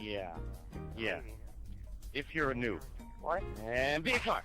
Yeah. Yeah. If you're a noob. What? And be a car.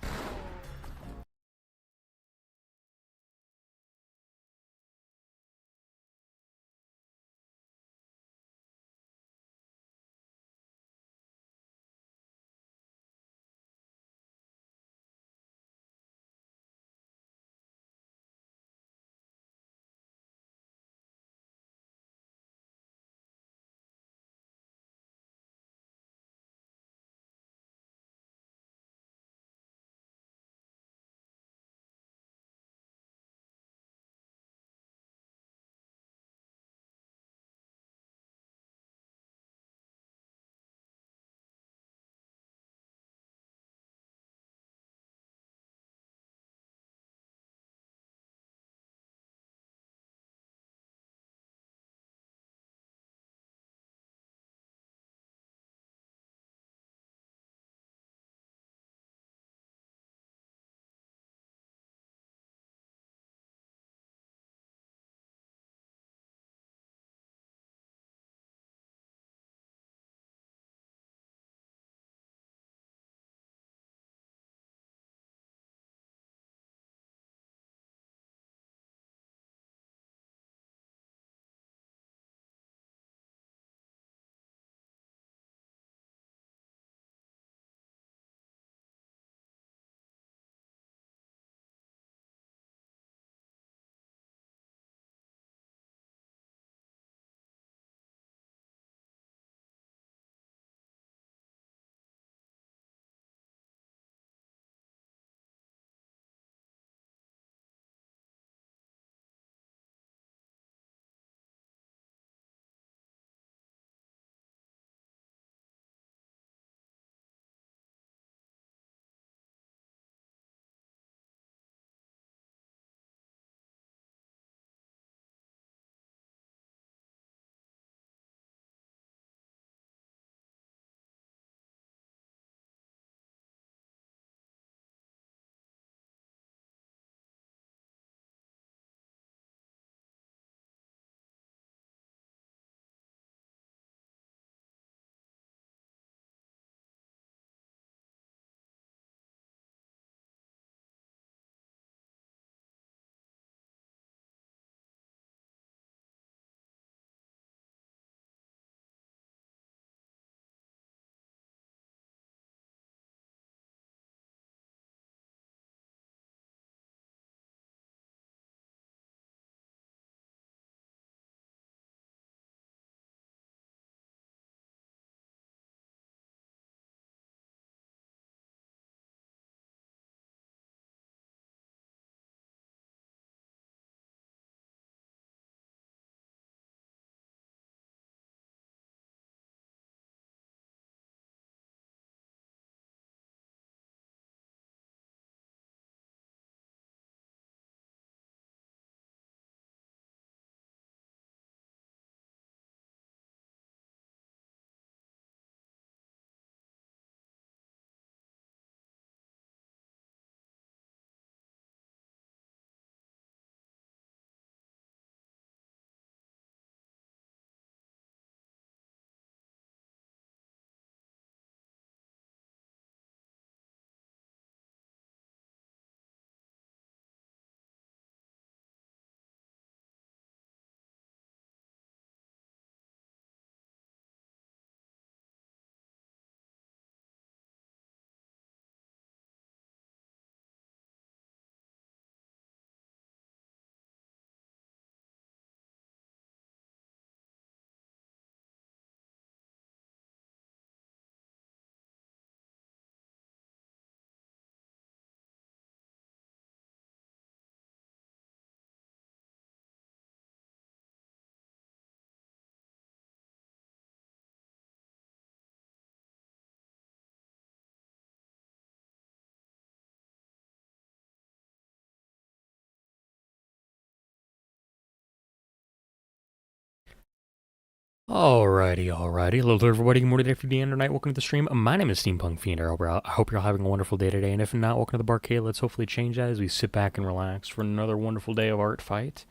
Alrighty. Hello to everybody. Good morning, afternoon, or night. Welcome to the stream. My name is Steampunk Fiend. I hope you're all having a wonderful day today. And if not, welcome to the Barkade. Let's hopefully change that as we sit back and relax for another wonderful day of Artfight.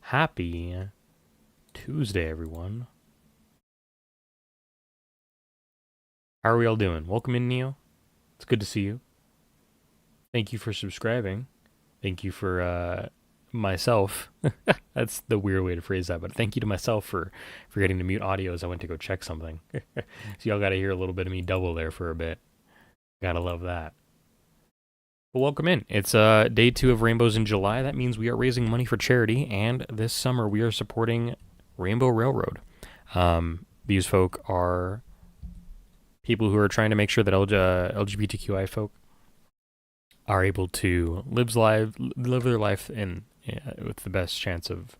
Happy Tuesday, everyone. How are we all doing? Welcome in, Neo. It's good to see you. Thank you for subscribing. Thank you for myself. That's the weird way to phrase that, but thank you to myself for getting to mute audio as I went to go check something. So y'all got to hear a little bit of me double there for a bit. Gotta love that. Well, welcome in. It's day 2 of Rainbows in July. That means we are raising money for charity, and this summer we are supporting Rainbow Railroad. These folk are people who are trying to make sure that LGBTQI folk are able to live their life with the best chance of.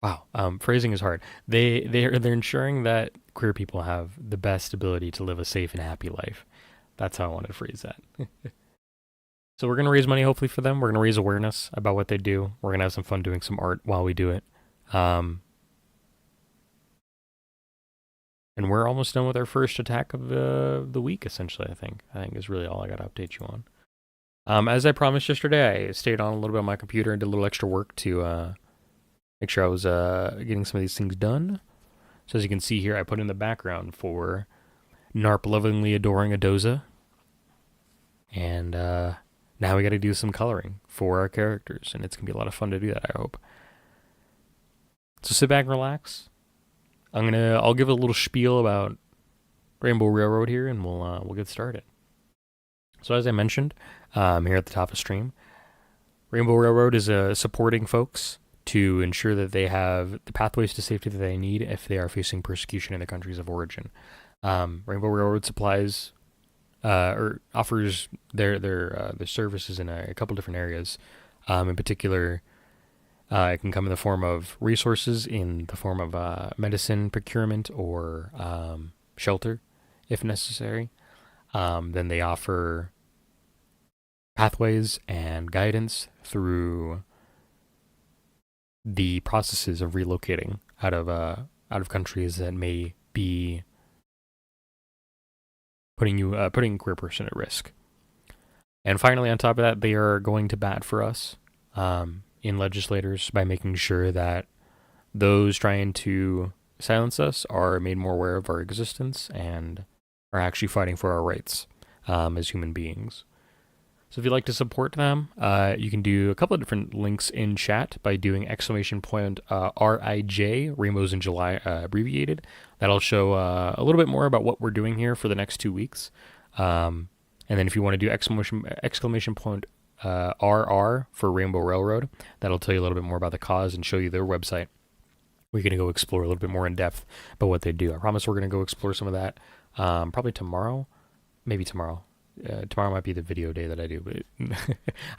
Wow, phrasing is hard. They're ensuring that queer people have the best ability to live a safe and happy life. That's how I wanted to phrase that. So we're gonna raise money hopefully for them. We're gonna raise awareness about what they do. We're gonna have some fun doing some art while we do it. And we're almost done with our first attack of the week, essentially, I think is really all I got to update you on. As I promised yesterday, I stayed on a little bit on my computer and did a little extra work to make sure I was getting some of these things done. So as you can see here, I put in the background for Narp lovingly adoring Adoza. And now we got to do some coloring for our characters, and it's going to be a lot of fun to do that, I hope. So sit back and relax. I'll give a little spiel about Rainbow Railroad here, and we'll get started. So as I mentioned, here at the top of stream, Rainbow Railroad is supporting folks to ensure that they have the pathways to safety that they need if they are facing persecution in their countries of origin. Rainbow Railroad supplies or offers their services in a couple different areas. In particular, it can come in the form of resources, in the form of medicine procurement or shelter, if necessary. Then they offer pathways and guidance through the processes of relocating out of countries that may be putting a queer person at risk. And finally, on top of that, they are going to bat for us in legislators by making sure that those trying to silence us are made more aware of our existence and are actually fighting for our rights as human beings. So if you'd like to support them, you can do a couple of different links in chat by doing !RIJ, Rainbows in July abbreviated. That'll show a little bit more about what we're doing here for the next 2 weeks. And then if you want to do exclamation point RR for Rainbow Railroad, that'll tell you a little bit more about the cause and show you their website. We're going to go explore a little bit more in depth about what they do. I promise we're going to go explore some of that probably tomorrow. Maybe tomorrow. Tomorrow might be the video day that I do, but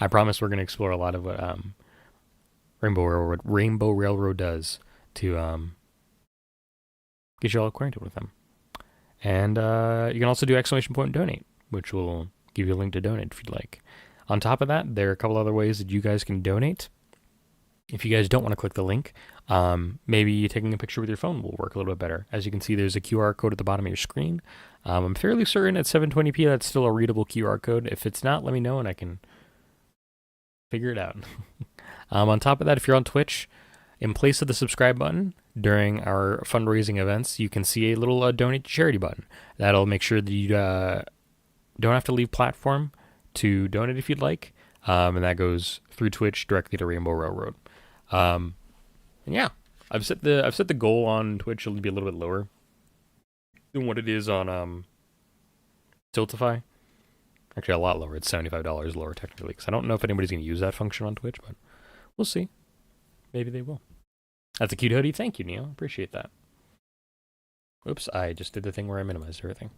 I promise we're going to explore a lot of what Rainbow Railroad does to get you all acquainted with them. And you can also do exclamation point donate, which will give you a link to donate if you'd like. On top of that, there are a couple other ways that you guys can donate. If you guys don't want to click the link, maybe taking a picture with your phone will work a little bit better. As you can see, there's a QR code at the bottom of your screen. I'm fairly certain at 720p that's still a readable QR code. If it's not, let me know and I can figure it out. On top of that, if you're on Twitch, in place of the subscribe button during our fundraising events, you can see a little donate to charity button. That'll make sure that you don't have to leave platform to donate if you'd like. And that goes through Twitch directly to Rainbow Railroad. And yeah, I've set the goal on Twitch to be a little bit lower than what it is on Tiltify. Actually, a lot lower. It's $75 lower technically, because I don't know if anybody's going to use that function on Twitch, but we'll see. Maybe they will. That's a cute hoodie. Thank you, Neil. Appreciate that. Oops, I just did the thing where I minimized everything.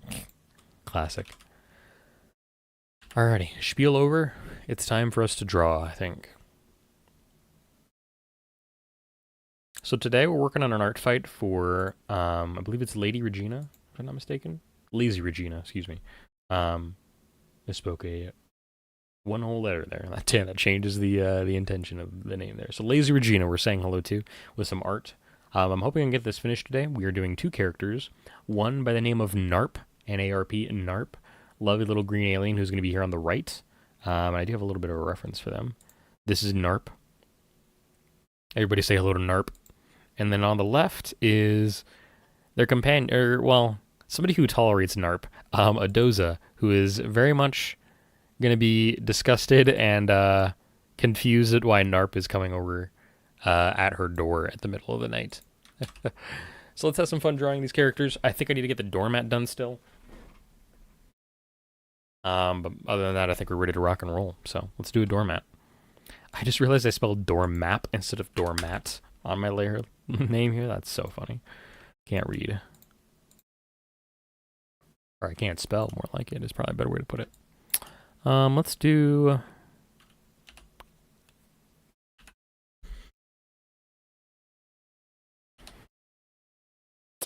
Classic. Alrighty, spiel over. It's time for us to draw, I think. So today we're working on an art fight for, I believe it's Lady Regina, if I'm not mistaken. Lazy Regina, excuse me. Misspoke one whole letter there. That changes the intention of the name there. So Lazy Regina we're saying hello to with some art. I'm hoping I can get this finished today. We are doing 2 characters. One by the name of Narp, N-A-R-P, Narp. Lovely little green alien who's going to be here on the right. I do have a little bit of a reference for them. This is Narp. Everybody say hello to Narp. And then on the left is their companion, somebody who tolerates NARP, a Doza who is very much going to be disgusted and confused at why NARP is coming over at her door at the middle of the night. So let's have some fun drawing these characters. I think I need to get the doormat done still. But other than that, I think we're ready to rock and roll. So let's do a doormat. I just realized I spelled doormap instead of doormat on my layer name here. That's so funny. Can't read. Or I can't spell, more like it is probably a better way to put it. Let's do...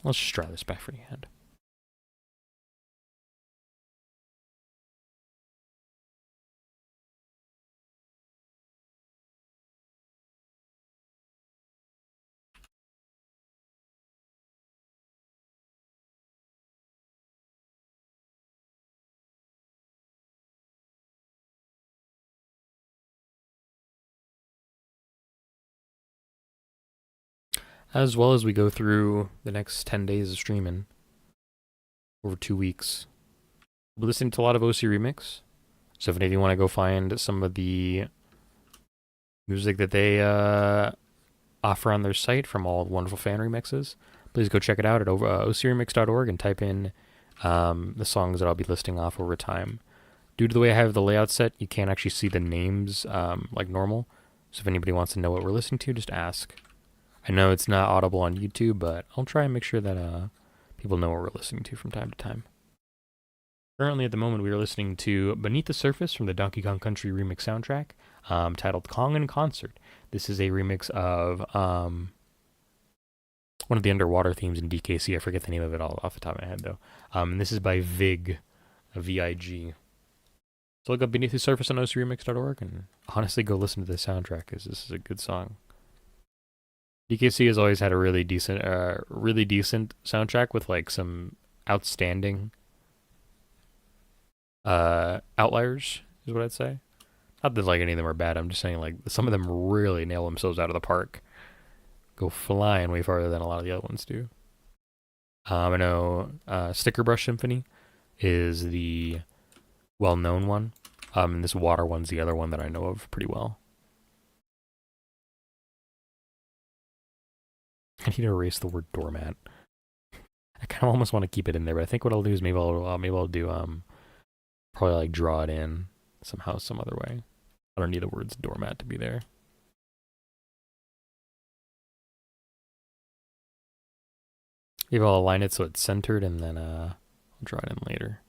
Let's just try this by freehand. As well as we go through the next 10 days of streaming over 2 weeks. We'll be listening to a lot of OC Remix. So if any of you want to go find some of the music that they offer on their site from all the wonderful fan remixes, please go check it out at ocremix.org and type in the songs that I'll be listing off over time. Due to the way I have the layout set, you can't actually see the names like normal. So if anybody wants to know what we're listening to, just ask. I know it's not audible on YouTube, but I'll try and make sure that people know what we're listening to from time to time. Currently, at the moment, we are listening to Beneath the Surface from the Donkey Kong Country remix soundtrack, titled Kong in Concert. This is a remix of one of the underwater themes in DKC. I forget the name of it all off the top of my head, though. And this is by Vig, V-I-G. So look up Beneath the Surface on ocremix.org and honestly go listen to the soundtrack, because this is a good song. DKC has always had a really decent soundtrack with like some outstanding outliers, is what I'd say. Not that like any of them are bad. I'm just saying like some of them really nail themselves out of the park, go flying way farther than a lot of the other ones do. I know Sticker Brush Symphony is the well-known one, and this Water one's the other one that I know of pretty well. I need to erase the word doormat. I kind of almost want to keep it in there, but I think what I'll do is maybe I'll do probably like draw it in somehow, some other way. I don't need the words doormat to be there. Maybe I'll align it so it's centered, and then I'll draw it in later.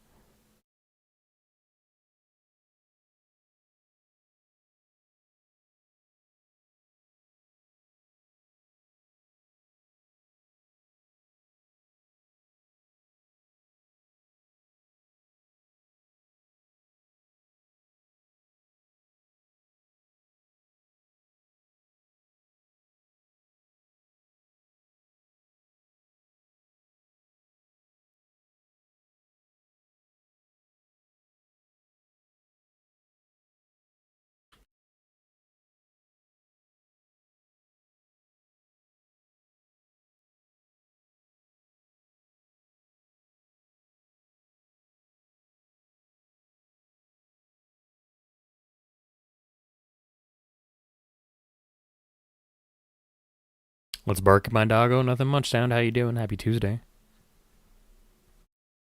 Let's bark at my doggo. Nothing much. Sound, how you doing? Happy Tuesday.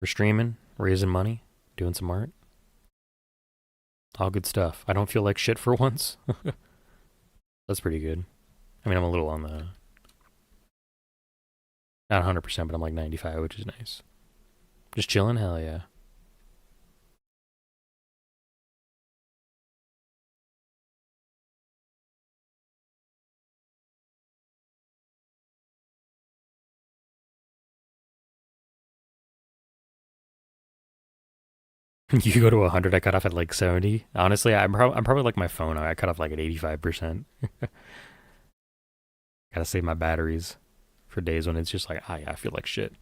We're streaming, raising money, doing some art. All good stuff. I don't feel like shit for once. That's pretty good. I mean, I'm a little on the... Not 100%, but I'm like 95, which is nice. Just chilling? Hell yeah. You go to 100, I cut off at like 70. Honestly, I'm probably like my phone. I cut off like at 85%. Gotta save my batteries for days when it's just like, yeah, I feel like shit.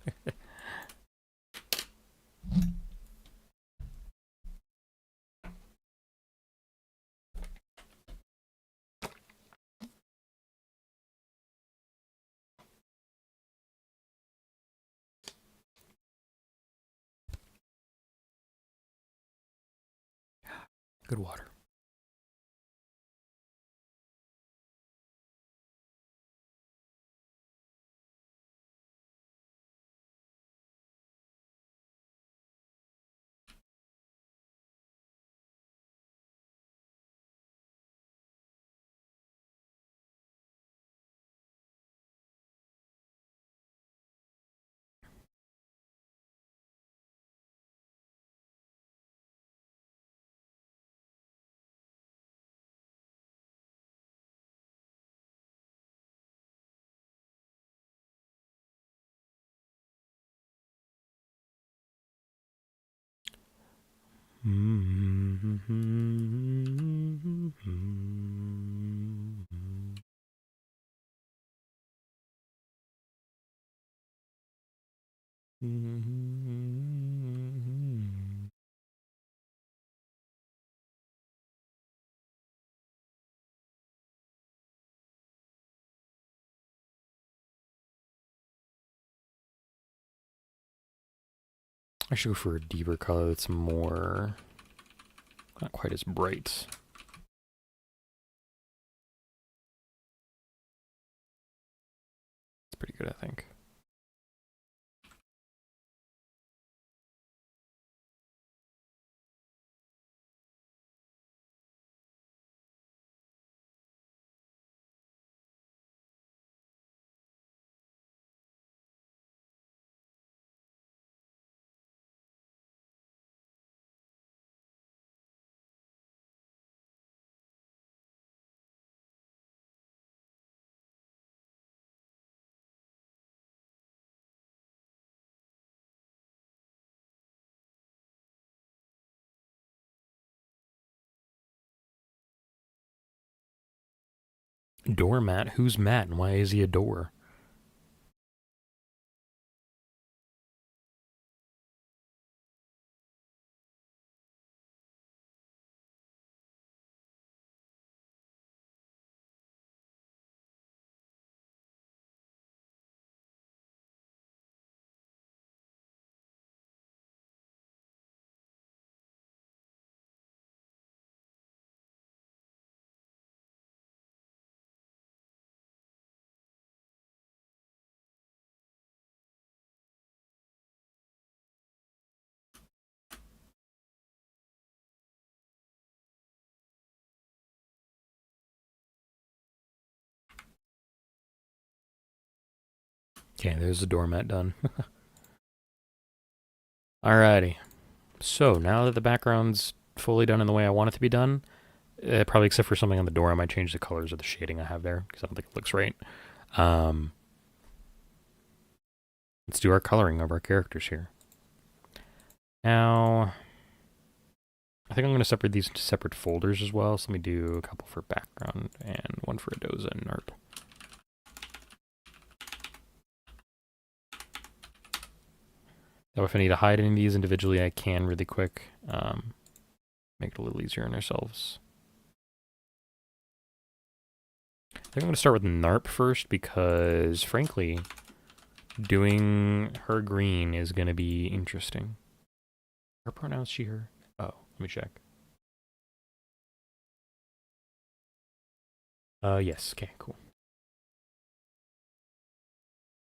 Good water. I should go for a deeper color that's more, not quite as bright. It's pretty good, I think. Doormat? Who's Matt and why is he a door? Okay, there's the doormat done. Alrighty. So now that the background's fully done in the way I want it to be done, probably except for something on the door, I might change the colors of the shading I have there because I don't think it looks right. Let's do our coloring of our characters here. Now, I think I'm going to separate these into separate folders as well. So let me do a couple for background and one for Adoza and NERP. Now, if I need to hide any of these individually, I can really quick. Make it a little easier on ourselves. I think I'm going to start with NARP first because, frankly, doing her green is going to be interesting. Her pronouns, she, her? Oh, let me check. Yes, okay, cool.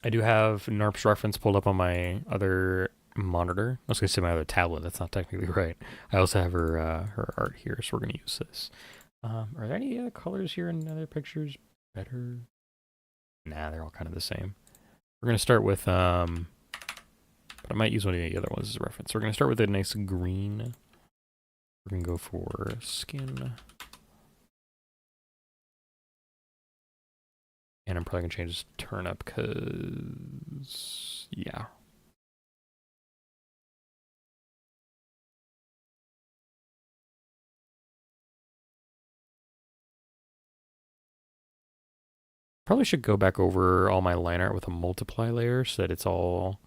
I do have NARP's reference pulled up on my other monitor. I was going to say my other tablet. That's not technically right. I also have her her art here, so we're going to use this. Are there any other colors here in other pictures? Better? Nah, they're all kind of the same. We're going to start with, but I might use one of the other ones as a reference. So we're going to start with a nice green. We're going to go for skin. And I'm probably going to change this to turnip because, yeah. Probably should go back over all my line art with a multiply layer so that it's all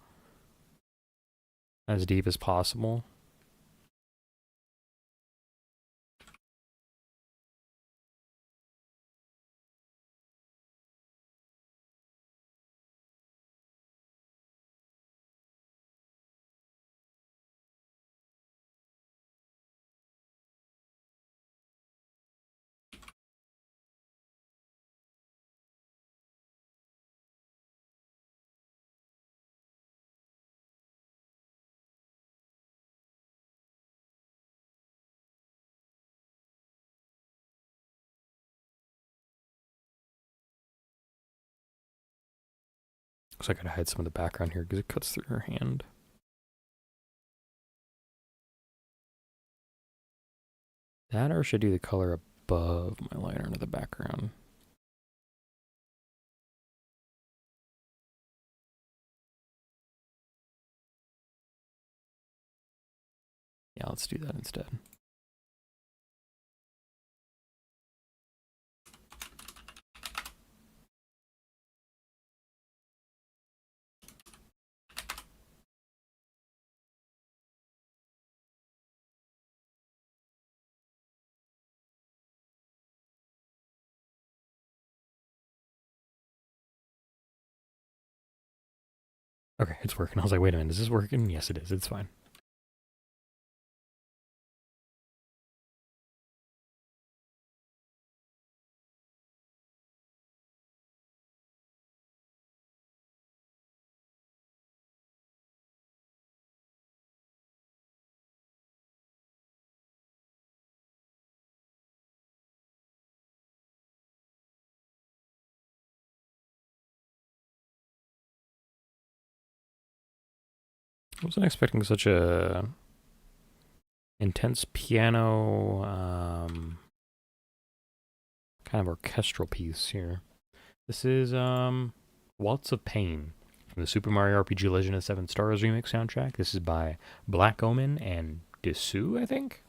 as deep as possible. Looks like I gotta hide some of the background here because it cuts through her hand. That, or should I do the color above my liner into the background? Yeah, let's do that instead. Okay, it's working. I was like, wait a minute, is this working? Yes, it is. It's fine. I wasn't expecting such a intense piano kind of orchestral piece here. This is Waltz of Pain from the Super Mario RPG Legend of Seven Stars remix soundtrack. This is by Black Omen and Dessous, I think.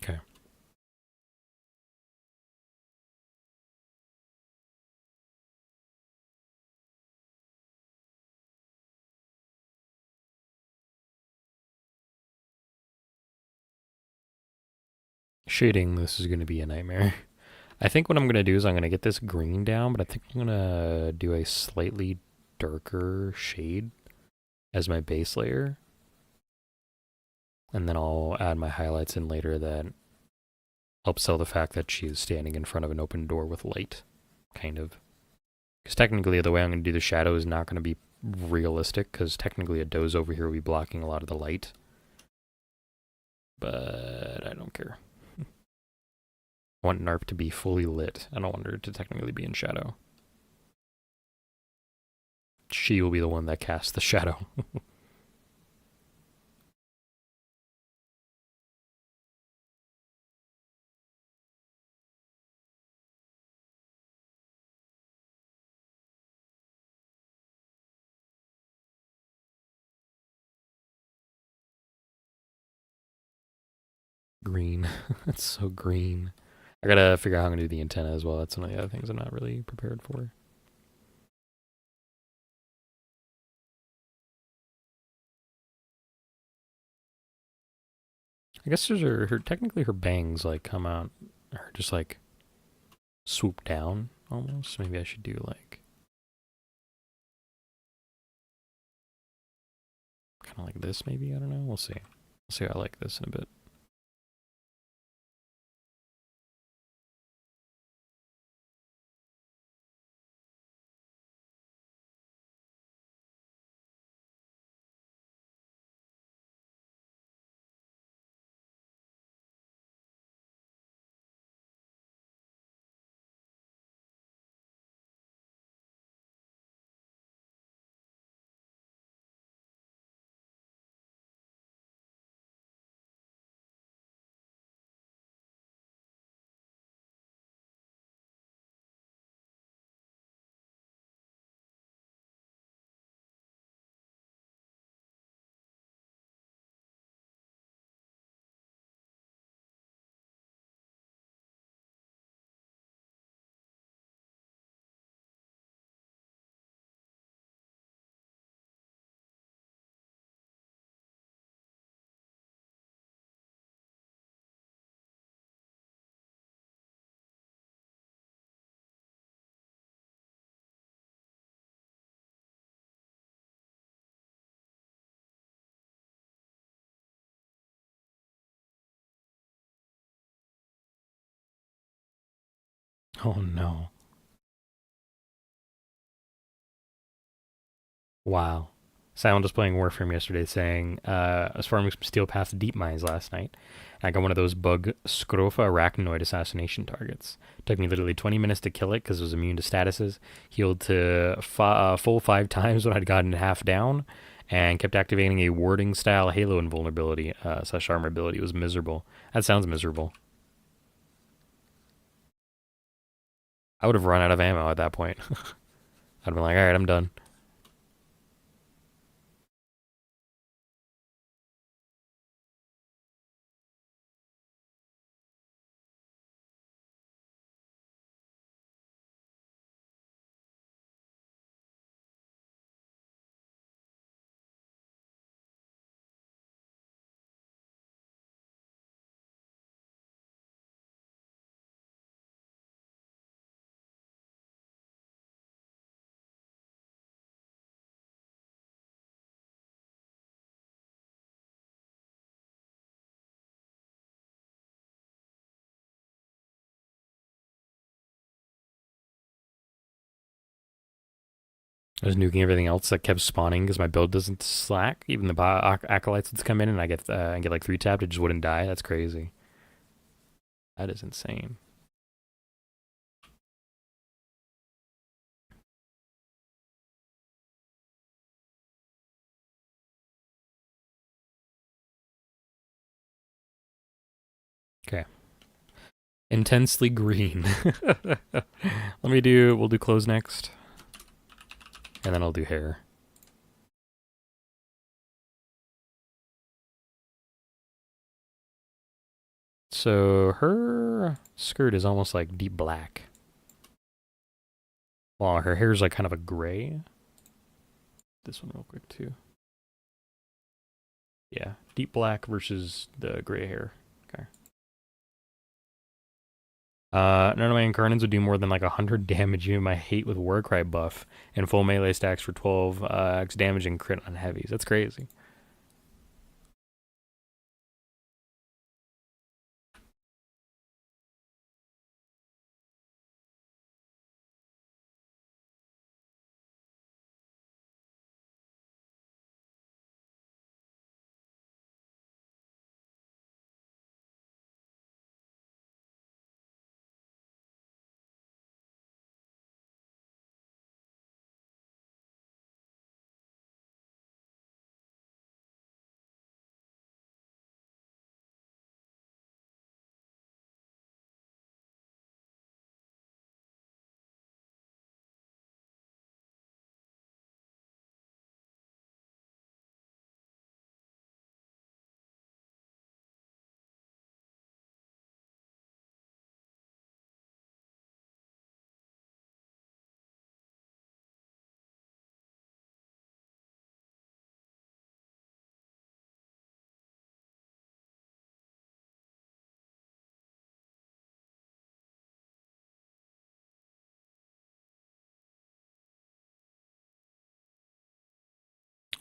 Okay. Shading, this is going to be a nightmare. I think what I'm going to do is I'm going to get this green down, but I think I'm going to do a slightly darker shade as my base layer. And then I'll add my highlights in later that help sell the fact that she is standing in front of an open door with light, kind of. Because technically the way I'm going to do the shadow is not going to be realistic, because technically a doze over here will be blocking a lot of the light. But I don't care. I want NARP to be fully lit. I don't want her to technically be in shadow. She will be the one that casts the shadow. Green. That's so green. I gotta figure out how I'm gonna do the antenna as well. That's one of the other things I'm not really prepared for. I guess there's her technically her bangs like come out, or just like swoop down almost. Maybe I should do like kind of like this. Maybe I don't know. We'll see. We'll see how I like this in a bit. Oh no. Wow. Silent was playing Warframe yesterday saying, I was farming some steel path deep mines last night. I got one of those bug Scrofa arachnoid assassination targets. Took me literally 20 minutes to kill it because it was immune to statuses. Healed to full 5 times when I'd gotten half down. And kept activating a warding style halo invulnerability slash armor ability. It was miserable. That sounds miserable. I would have run out of ammo at that point. I'd been like, alright, I'm done. I was nuking everything else that kept spawning because my build doesn't slack. Even the acolytes would come in and I get like 3 tapped, it just wouldn't die. That's crazy. That is insane. Okay. Intensely green. We'll do clothes next. And then I'll do hair. So her skirt is almost like deep black. While her hair's like kind of a gray. This one real quick too. Yeah, deep black versus the gray hair. Okay. None of my incarnates would do more than like 100 damage even my hate with Warcry buff and full melee stacks for 12 X damage and crit on heavies. That's crazy.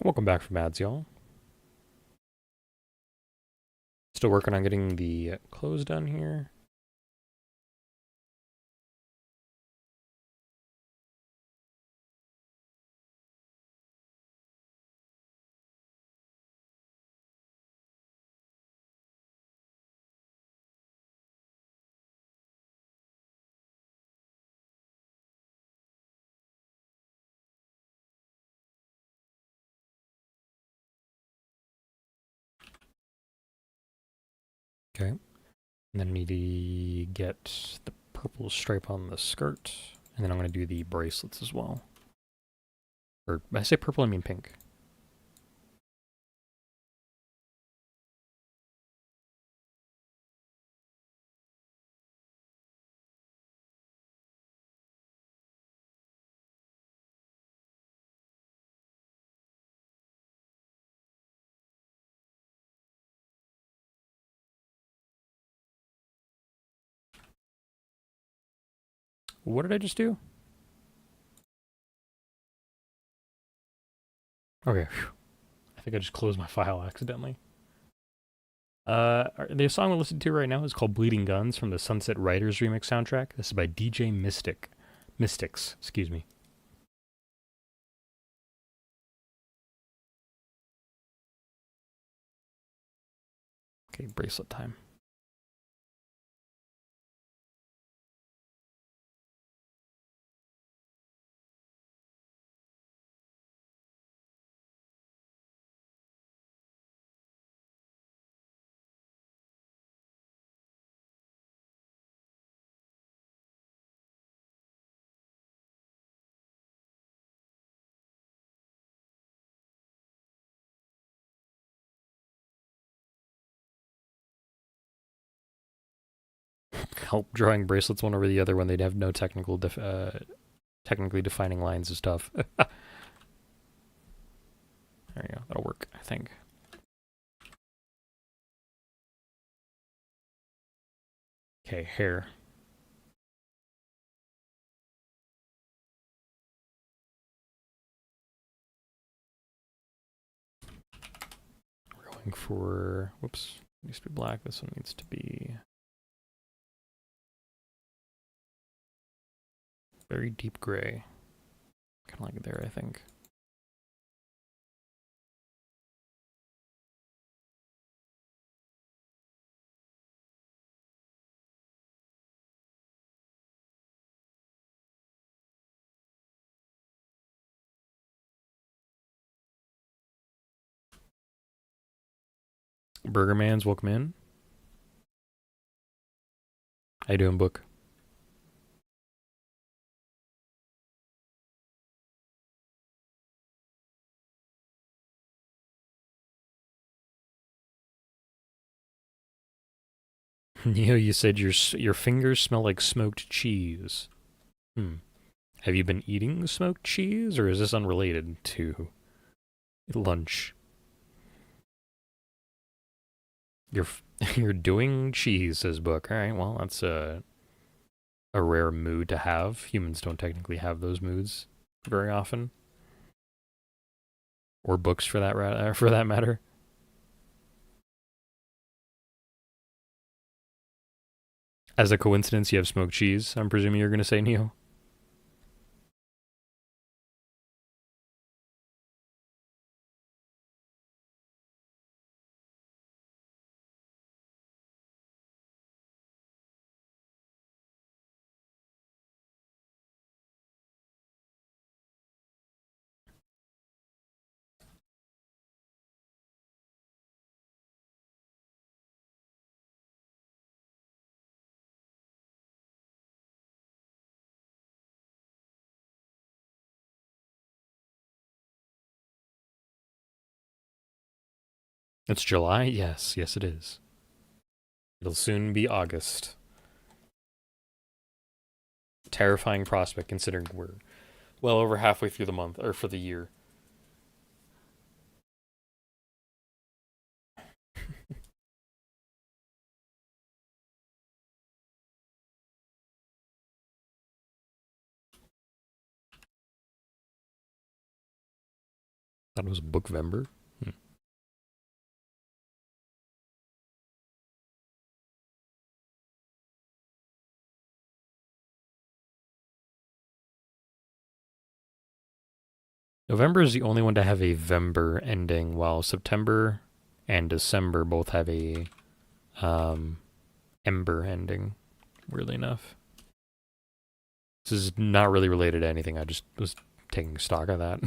Welcome back from ads, y'all. Still working on getting the clothes done here. Okay. And then need to get the purple stripe on the skirt. And then I'm going to do the bracelets as well. Or when I say purple, I mean pink. What did I just do? Okay. Whew. I think I just closed my file accidentally. The song we're listening to right now is called Bleeding Guns from the Sunset Riders remix soundtrack. This is by DJ Mystics, excuse me. Okay, bracelet time. Help drawing bracelets one over the other when they'd have no technically defining lines and stuff. There you go. That'll work, I think. Okay, hair. We're going for, whoops, it needs to be black. This one needs to be very deep gray. Kind of like it there, I think. Burger Man's, welcome in. How you doing, Book? Neo, you said your fingers smell like smoked cheese. Have you been eating smoked cheese, or is this unrelated to lunch? You're doing cheese, says Book. All right, well, that's a rare mood to have. Humans don't technically have those moods very often, or books for that matter. As a coincidence, you have smoked cheese. I'm presuming you're going to say, Neo. It's July? Yes, it is. It'll soon be August. Terrifying prospect considering we're well over halfway through the month, or for the year. That was Bookvember. November is the only one to have a Vember ending, while September and December both have a Ember ending, weirdly enough. This is not really related to anything, I just was taking stock of that.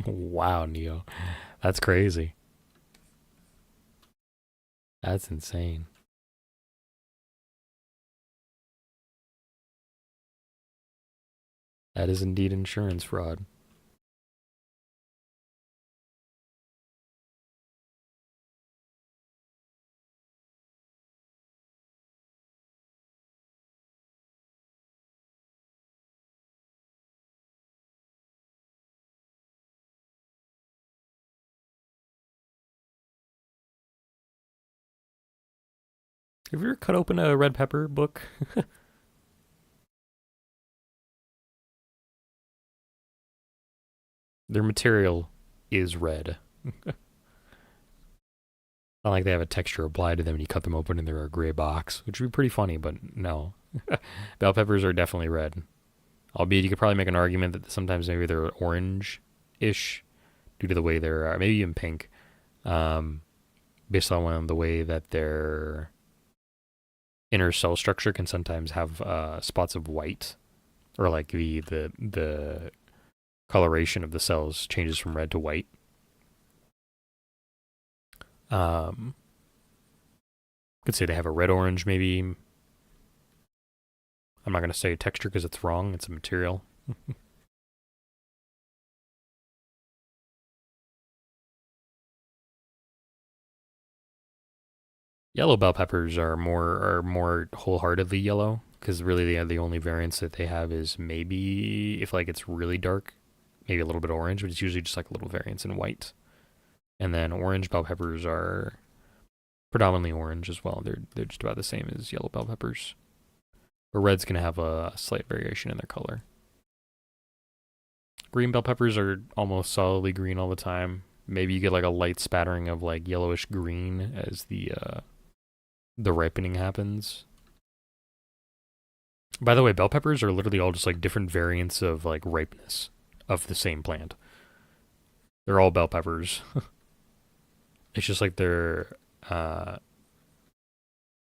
Wow, Neo. That's crazy. That's insane. That is indeed insurance fraud. Have you ever cut open a red pepper book? Their material is red. Not like they have a texture applied to them and you cut them open and they're a gray box, which would be pretty funny, but no. Bell peppers are definitely red. Albeit you could probably make an argument that sometimes maybe they're orange-ish due to the way they're, maybe even pink, based on the way that their inner cell structure can sometimes have spots of white, or like the coloration of the cells changes from red to white. Could say they have a red orange maybe. I'm not going to say texture because it's wrong. It's a material. Yellow bell peppers are more wholeheartedly yellow because really the only variance that they have is maybe if like it's really dark, maybe a little bit orange, but it's usually just like a little variance in white. And then orange bell peppers are predominantly orange as well. They're just about the same as yellow bell peppers. But red's gonna have a slight variation in their color. Green bell peppers are almost solidly green all the time. Maybe you get like a light spattering of like yellowish green as the ripening happens. By the way, bell peppers are literally all just like different variants of like ripeness of the same plant. They're all bell peppers. It's just like their how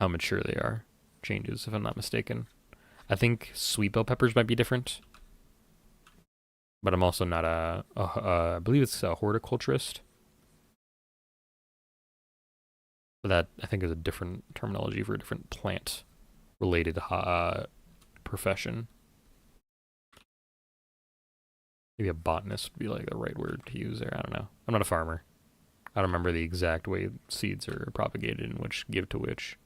mature they are changes, if I'm not mistaken. I think sweet bell peppers might be different, but I'm also not I believe it's a horticulturist. But that I think is a different terminology for a different plant related profession. Maybe a botanist would be like the right word to use there. I don't know. I'm not a farmer. I don't remember the exact way seeds are propagated and which give to which.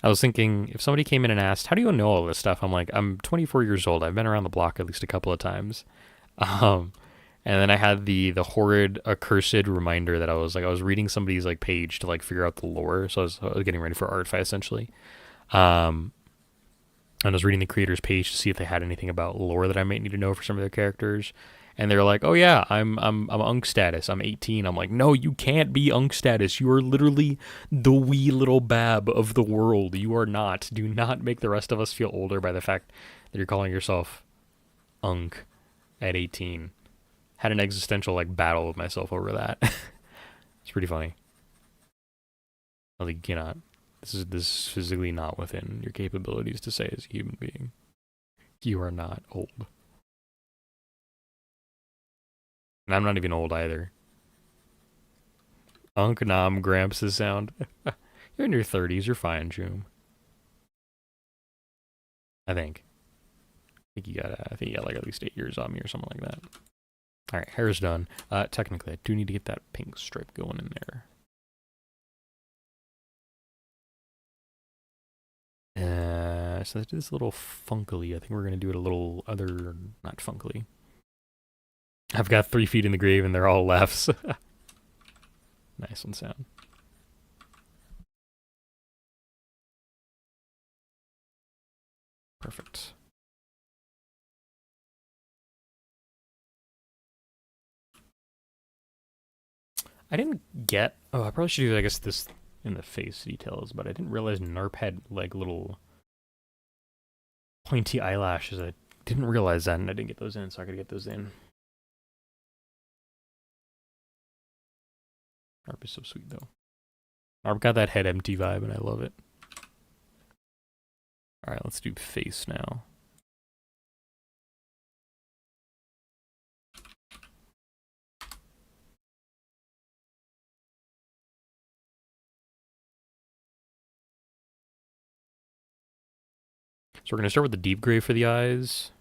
I was thinking if somebody came in and asked, "How do you know all this stuff?" I'm like, "I'm 24 years old. I've been around the block at least a couple of times." Um, and then I had the horrid, accursed reminder that I was reading somebody's like page to like figure out the lore. So I was getting ready for Artfight essentially. And I was reading the creator's page to see if they had anything about lore that I might need to know for some of their characters. And they're like, "Oh yeah, I'm Unk status. I'm 18." I'm like, "No, you can't be Unk status. You are literally the wee little bab of the world. You are not. Do not make the rest of us feel older by the fact that you're calling yourself Unk at 18." Had an existential like battle with myself over that. It's pretty funny. I was like, you cannot. This is physically not within your capabilities to say as a human being. You are not old. And I'm not even old either. Unk Nom Gramps' sound. You're in your 30s. You're fine, Joom. I think. I think you got like at least 8 years on me or something like that. All right, hair's done. Technically, I do need to get that pink stripe going in there. So let's do this a little funkily. I think we're gonna do it a little other, not funkily. I've got 3 feet in the grave and they're all lefts. Nice one, sound. Perfect. I didn't get. Oh, I probably should do, I guess, this in the face details, but I didn't realize Narp had like little pointy eyelashes. I didn't realize that, and I didn't get those in, so I gotta get those in. Arp is so sweet though. Arp got that head empty vibe and I love it. Alright, let's do face now. So we're going to start with the deep gray for the eyes,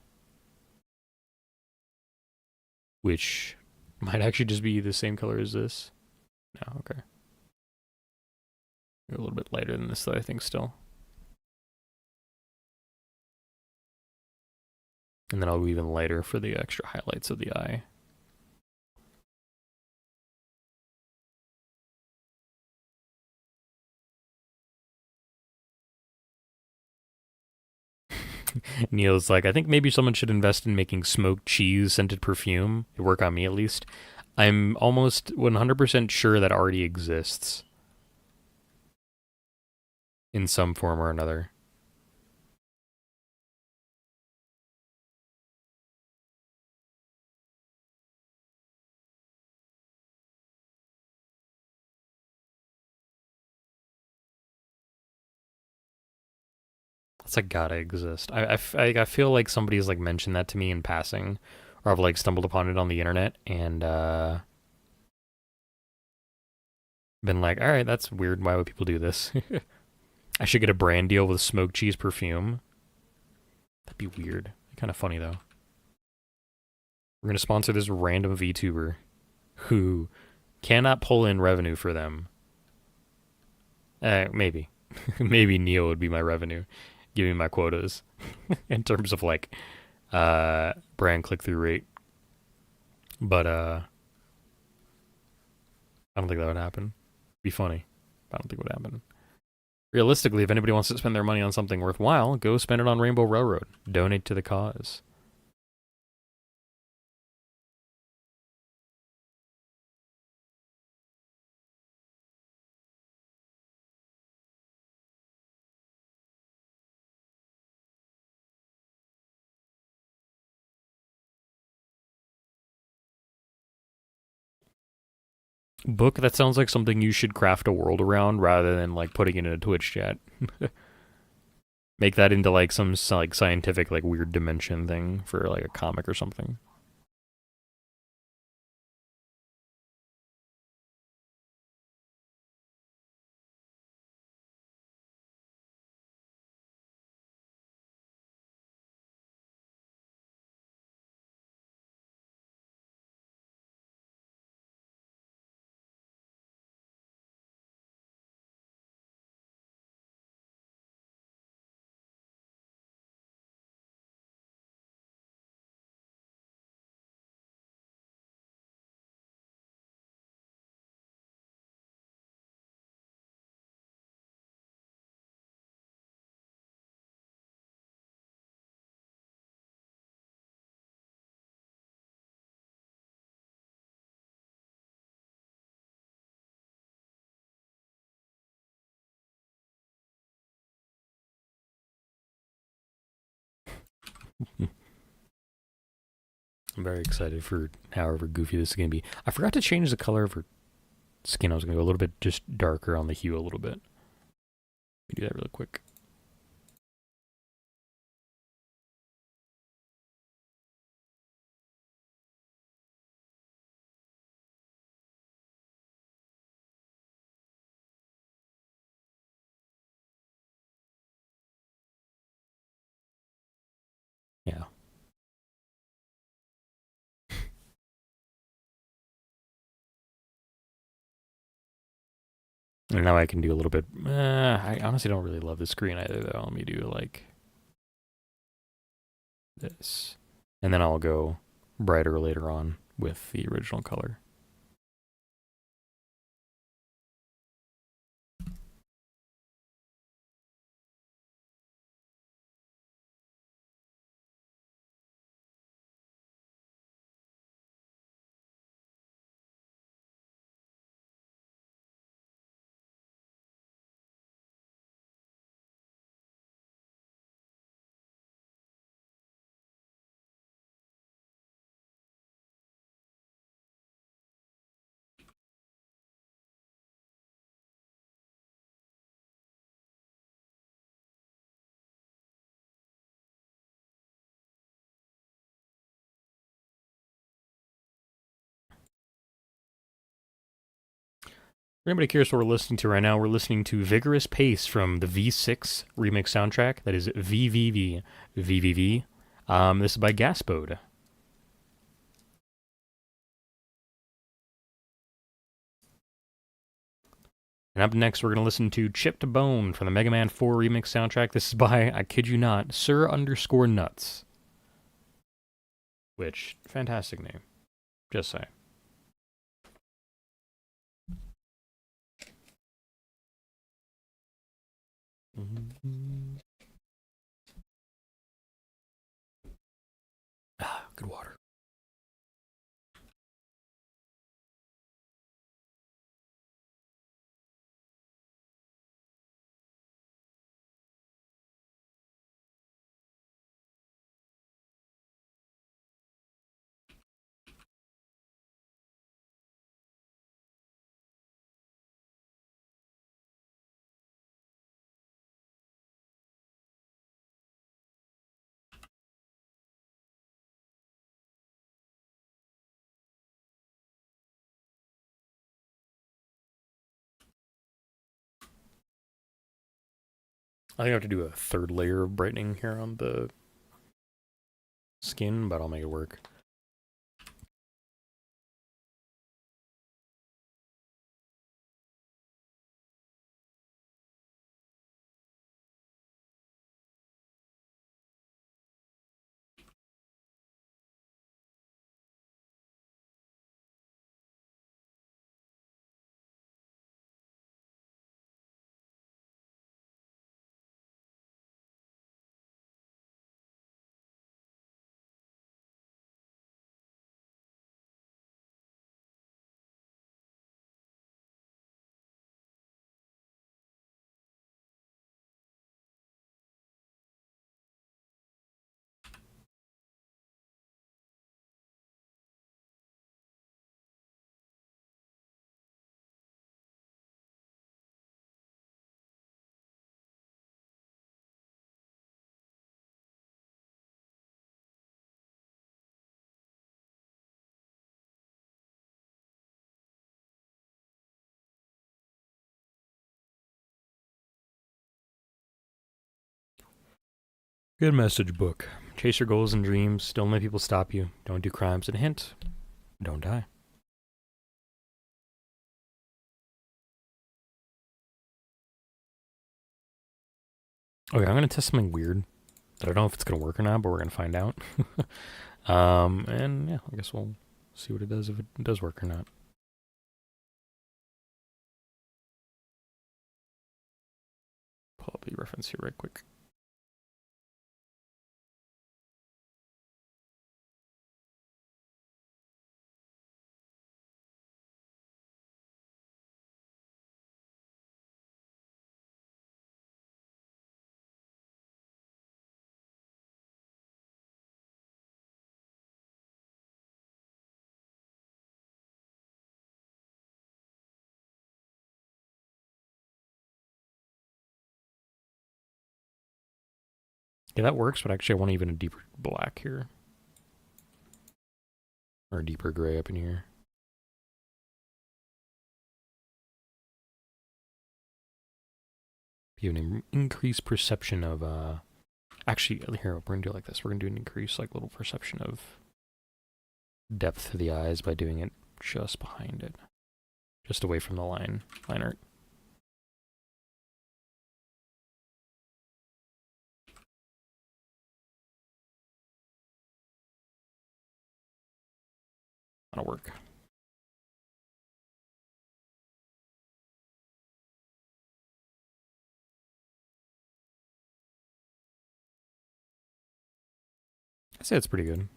which might actually just be the same color as this. No, okay. A little bit lighter than this though, I think still. And then I'll go even lighter for the extra highlights of the eye. Neil's like, I think maybe someone should invest in making smoked cheese scented perfume. It'd work on me at least. I'm almost 100% sure that already exists. In some form or another. It's like gotta exist. I feel like somebody's like mentioned that to me in passing, or I've like stumbled upon it on the internet and been like, all right, that's weird. Why would people do this? I should get a brand deal with smoked cheese perfume. That'd be weird. Kind of funny though. We're gonna sponsor this random VTuber who cannot pull in revenue for them. Maybe, maybe Neo would be my revenue. Give me my quotas in terms of like brand click-through rate. But I don't think that would happen. Be funny. I don't think it would happen. Realistically, if anybody wants to spend their money on something worthwhile, go spend it on Rainbow Railroad. Donate to the cause. Book, that sounds like something you should craft a world around rather than like putting it in a Twitch chat. Make that into like some like scientific like weird dimension thing for like a comic or something. I'm very excited for however goofy this is going to be. I forgot to change the color of her skin. I was going to go a little bit just darker on the hue a little bit. Let me do that really quick. Yeah. And now I can do a little bit. I honestly don't really love the screen either, though. Let me do like this. And then I'll go brighter later on with the original color. For anybody curious what we're listening to right now, we're listening to Vigorous Pace from the V6 remix soundtrack. That is VVV. VVV. This is by Gaspode. And up next, we're going to listen to Chipped Bone from the Mega Man 4 remix soundtrack. This is by, I kid you not, Sir_Nuts. Which, fantastic name. Just saying. Ah, good water. I think I have to do a third layer of brightening here on the skin, but I'll make it work. Good message book. Chase your goals and dreams. Don't let people stop you. Don't do crimes. And hint, don't die. Okay, I'm going to test something weird. I don't know if it's going to work or not, but we're going to find out. And yeah, I guess we'll see what it does, if it does work or not. Pull up the reference here right quick. Yeah, that works, but actually I want even a deeper black here. Or a deeper gray up in here. Give an increased perception of, actually, here, we're going to do it like this. We're going to do an increased, like, little perception of depth to the eyes by doing it just behind it. Just away from the line art. That'll work. I'd say it's pretty good.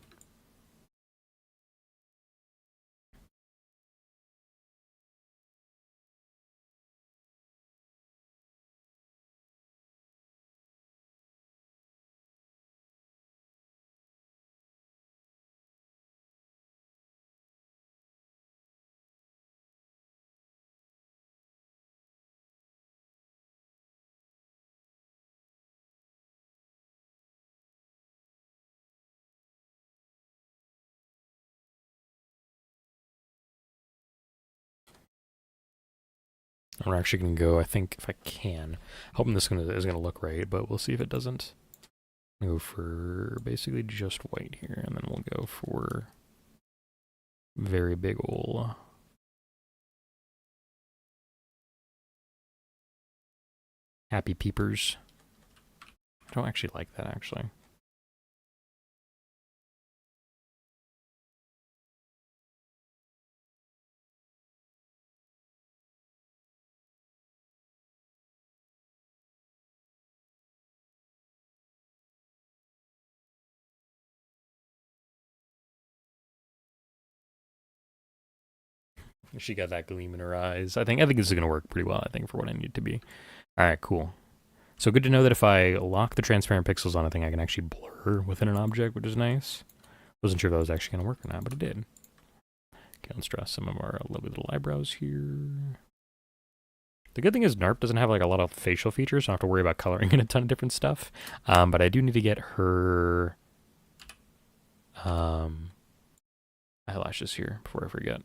I'm actually going to go, I think, if I can. Hoping this is gonna look right, but we'll see if it doesn't. Go for basically just white here, and then we'll go for very big ol' happy peepers. I don't actually like that, actually. She got that gleam in her eyes. I think this is gonna work pretty well, I think, for what I need it to be. Alright, cool. So good to know that if I lock the transparent pixels on a thing, I can actually blur within an object, which is nice. Wasn't sure if that was actually going to work or not, but it did. Okay, let's draw some of our lovely little eyebrows here. The good thing is NARP doesn't have like a lot of facial features, so I don't have to worry about coloring in a ton of different stuff. But I do need to get her eyelashes here before I forget.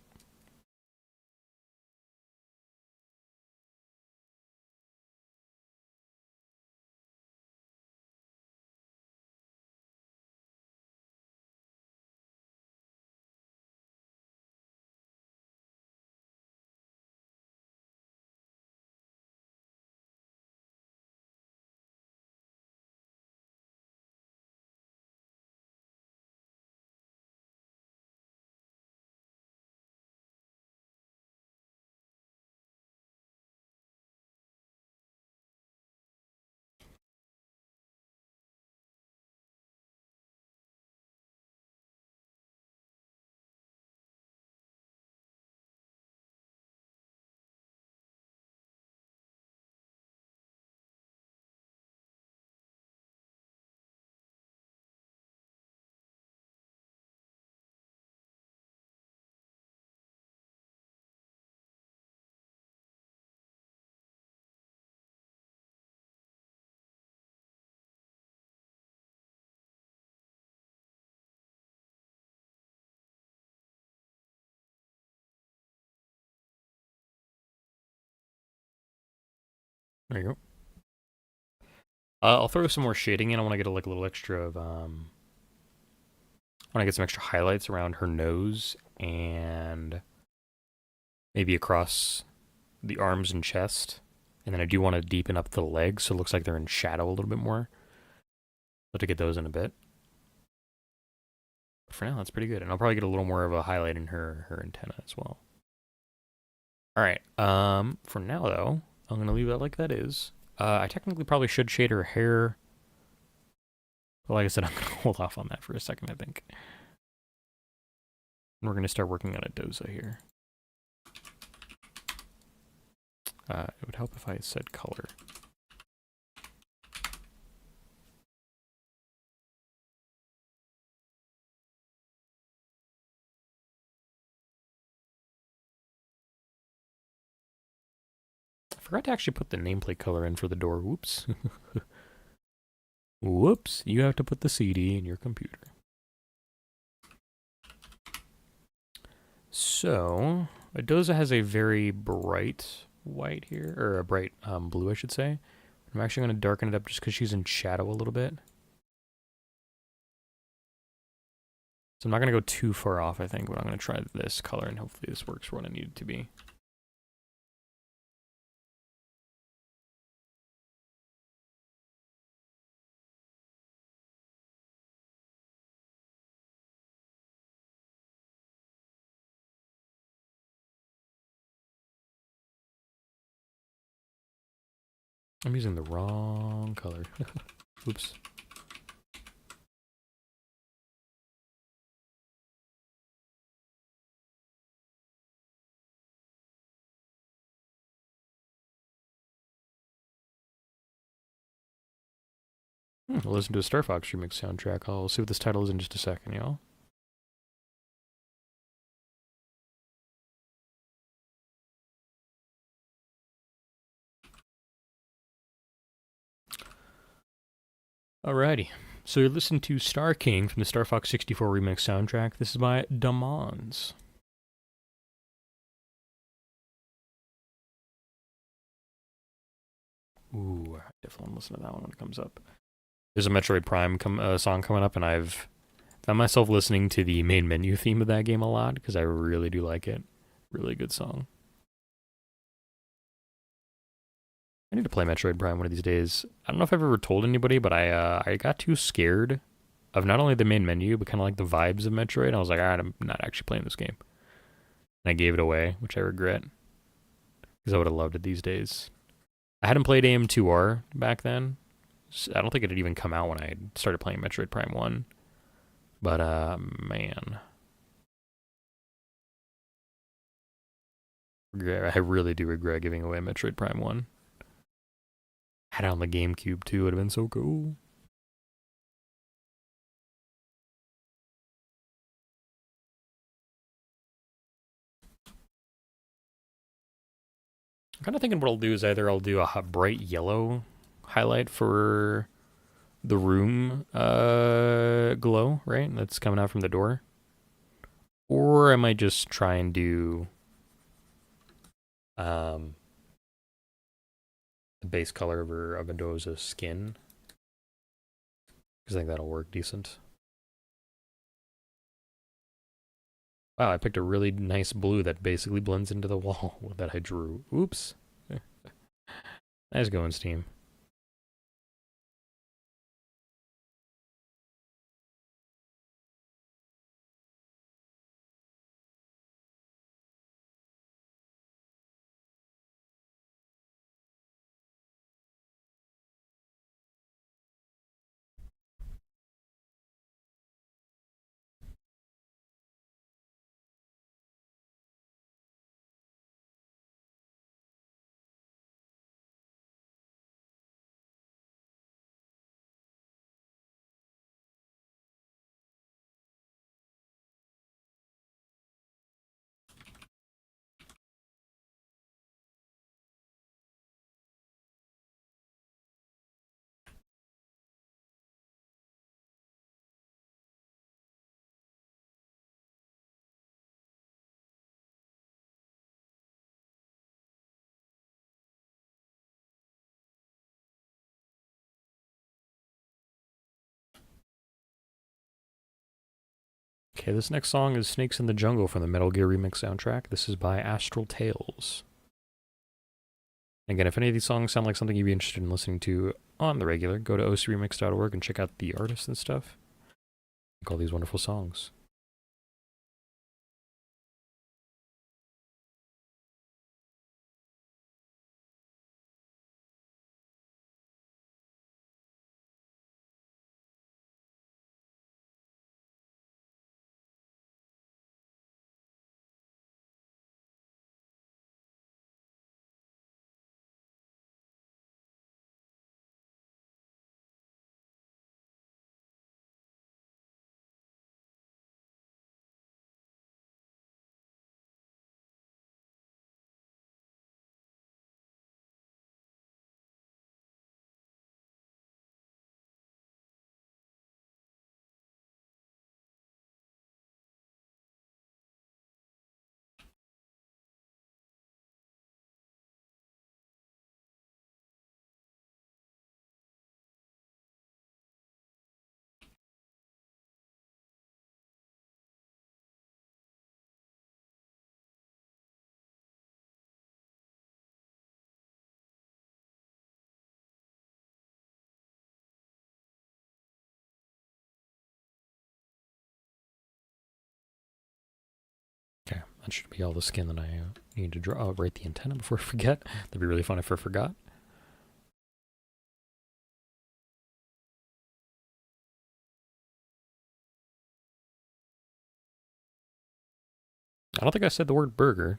There you go. I'll throw some more shading in. I want to get a little extra of I want to get some extra highlights around her nose and maybe across the arms and chest. And then I do want to deepen up the legs so it looks like they're in shadow a little bit more. I'll have to get those in a bit. But for now, that's pretty good. And I'll probably get a little more of a highlight in her antenna as well. Alright, for now though, I'm going to leave that like that is. I technically probably should shade her hair. But like I said, I'm going to hold off on that for a second, I think. And we're going to start working on a doza here. It would help if I said color. I forgot to actually put the nameplate color in for the door. Whoops. Whoops. You have to put the CD in your computer. So, a doza has a very bright white here, or a bright blue, I should say. I'm actually going to darken it up just because she's in shadow a little bit. So I'm not going to go too far off, I think, but I'm going to try this color, and hopefully this works for what I need it to be. I'm using the wrong color. Oops. We'll listen to a Star Fox remix soundtrack. I'll see what this title is in just a second, y'all. Alrighty. So you're listening to Star King from the Star Fox 64 remix soundtrack. This is by Damons. Ooh, I definitely want to listen to that one when it comes up. There's a Metroid Prime song coming up, and I've found myself listening to the main menu theme of that game a lot because I really do like it. Really good song. I need to play Metroid Prime one of these days. I don't know if I've ever told anybody, but I got too scared of not only the main menu, but kind of like the vibes of Metroid. I was like, all right, I'm not actually playing this game. And I gave it away, which I regret because I would have loved it these days. I hadn't played AM2R back then. I don't think it had even come out when I started playing Metroid Prime 1. But, man. I really do regret giving away Metroid Prime 1. Had it on the GameCube too, it would have been so cool. I'm kind of thinking what I'll do is either I'll do a bright yellow highlight for the room glow, right? That's coming out from the door. Or I might just try and do the base color of Mendoza's skin. Because I think that'll work decent. Wow, I picked a really nice blue that basically blends into the wall that I drew. Oops. Nice going, Steam. Okay, this next song is Snakes in the Jungle from the Metal Gear Remix soundtrack. This is by Astral Tales. Again, if any of these songs sound like something you'd be interested in listening to on the regular, go to ocremix.org and check out the artists and stuff. Make all these wonderful songs. Okay, that should be all the skin that I need to draw. Oh, write the antenna before I forget. That'd be really fun if I forgot. I don't think I said the word burger.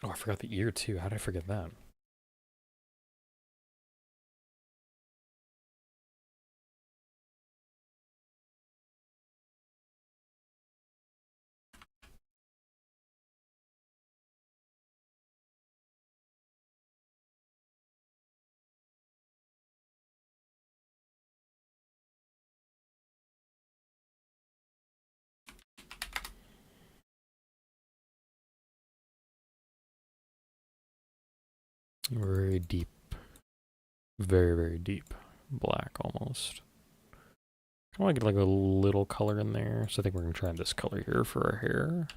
Oh, I forgot the ear too. How did I forget that? Very deep. Very, very deep. Black almost. I want to get like a little color in there, so I think we're going to try this color here for our hair.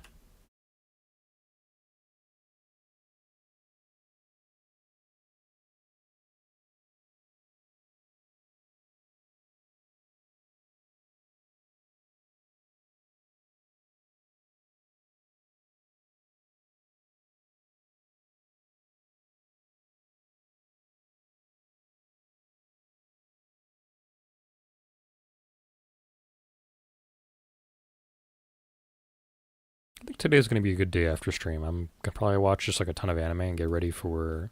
I think today's going to be a good day after stream. I'm going to probably watch just like a ton of anime and get ready for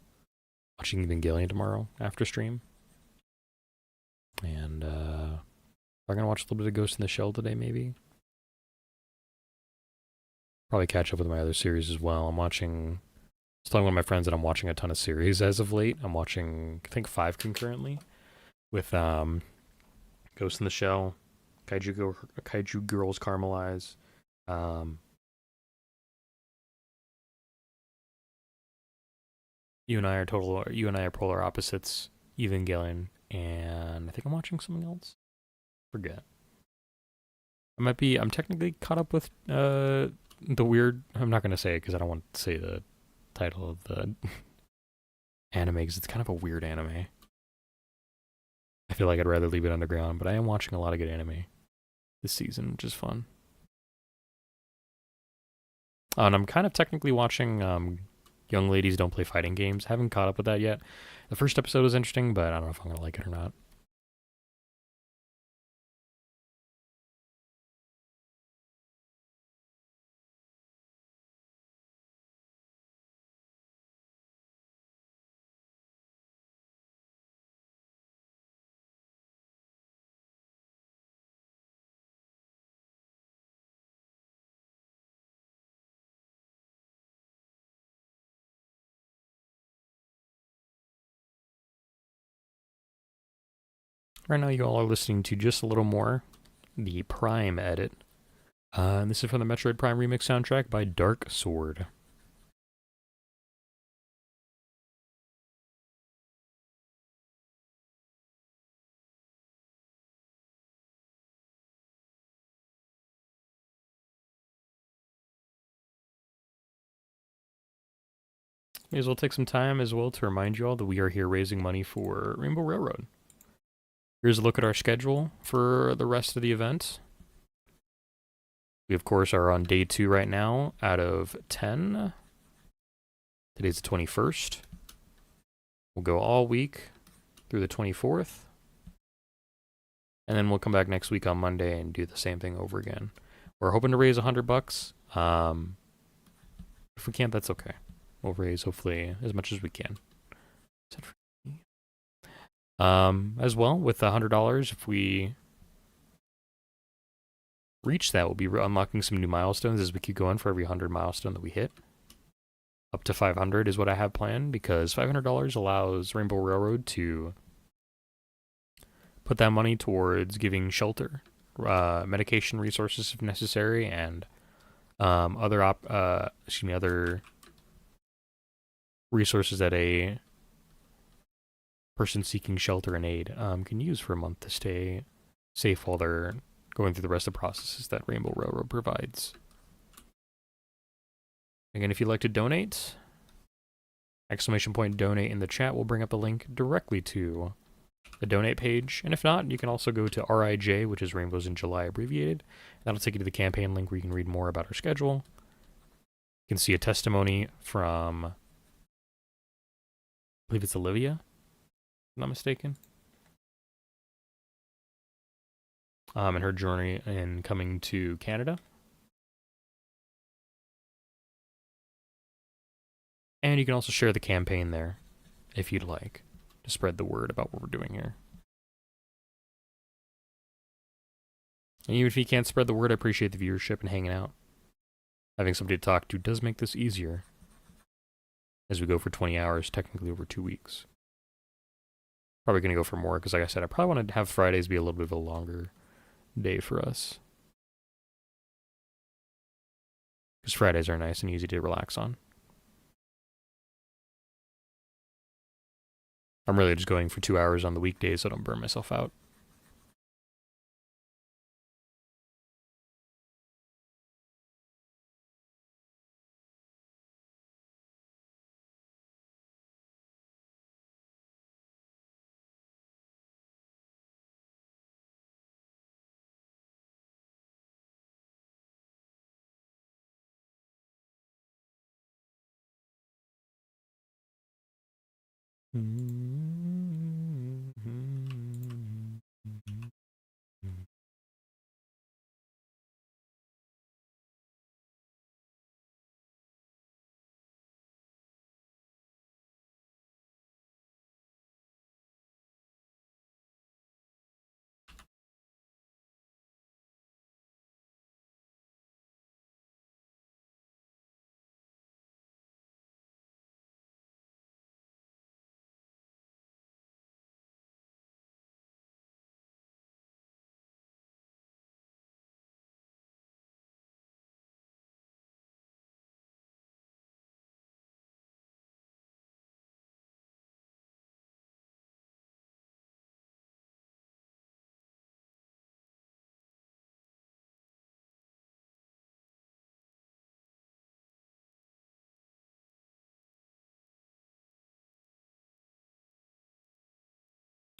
watching Evangelion tomorrow after stream. And I'm going to watch a little bit of Ghost in the Shell today, maybe. Probably catch up with my other series as well. I was telling one of my friends that I'm watching a ton of series as of late. I'm watching, I think, 5 concurrently with Ghost in the Shell, Kaiju Girls Caramelize, You and I are polar opposites, Evangelion, and I think I'm watching something else. Forget. I'm technically caught up with the weird. I'm not gonna say it because I don't want to say the title of the anime because it's kind of a weird anime. I feel like I'd rather leave it underground, but I am watching a lot of good anime this season, which is fun. And I'm kind of technically watching Young Ladies Don't Play Fighting Games. Haven't caught up with that yet. The first episode was interesting, but I don't know if I'm going to like it or not. Right now, you all are listening to Just a Little More, the Prime edit. And this is from the Metroid Prime Remix soundtrack by Dark Sword. May as well take some time as well to remind you all that we are here raising money for Rainbow Railroad. Here's a look at our schedule for the rest of the event. We, of course, are on day 2 right now out of 10. Today's the 21st. We'll go all week through the 24th. And then we'll come back next week on Monday and do the same thing over again. We're hoping to raise $100. If we can't, that's okay. We'll raise, hopefully, as much as we can. As well, with $100, if we reach that, we'll be unlocking some new milestones as we keep going for every 100 milestone that we hit. Up to 500 is what I have planned, because $500 allows Rainbow Railroad to put that money towards giving shelter, medication resources if necessary, and other resources that a person seeking shelter and aid can use for a month to stay safe while they're going through the rest of the processes that Rainbow Railroad provides. Again, if you'd like to donate, !donate in the chat will bring up a link directly to the donate page. And if not, you can also go to RIJ, which is Rainbows in July abbreviated. That'll take you to the campaign link where you can read more about our schedule. You can see a testimony from, I believe it's Olivia, if I'm not mistaken. And her journey in coming to Canada. And you can also share the campaign there, if you'd like, to spread the word about what we're doing here. And even if you can't spread the word, I appreciate the viewership and hanging out. Having somebody to talk to does make this easier, as we go for 20 hours, technically over 2 weeks. Probably going to go for more, because like I said, I probably want to have Fridays be a little bit of a longer day for us. Because Fridays are nice and easy to relax on. I'm really just going for 2 hours on the weekdays so I don't burn myself out.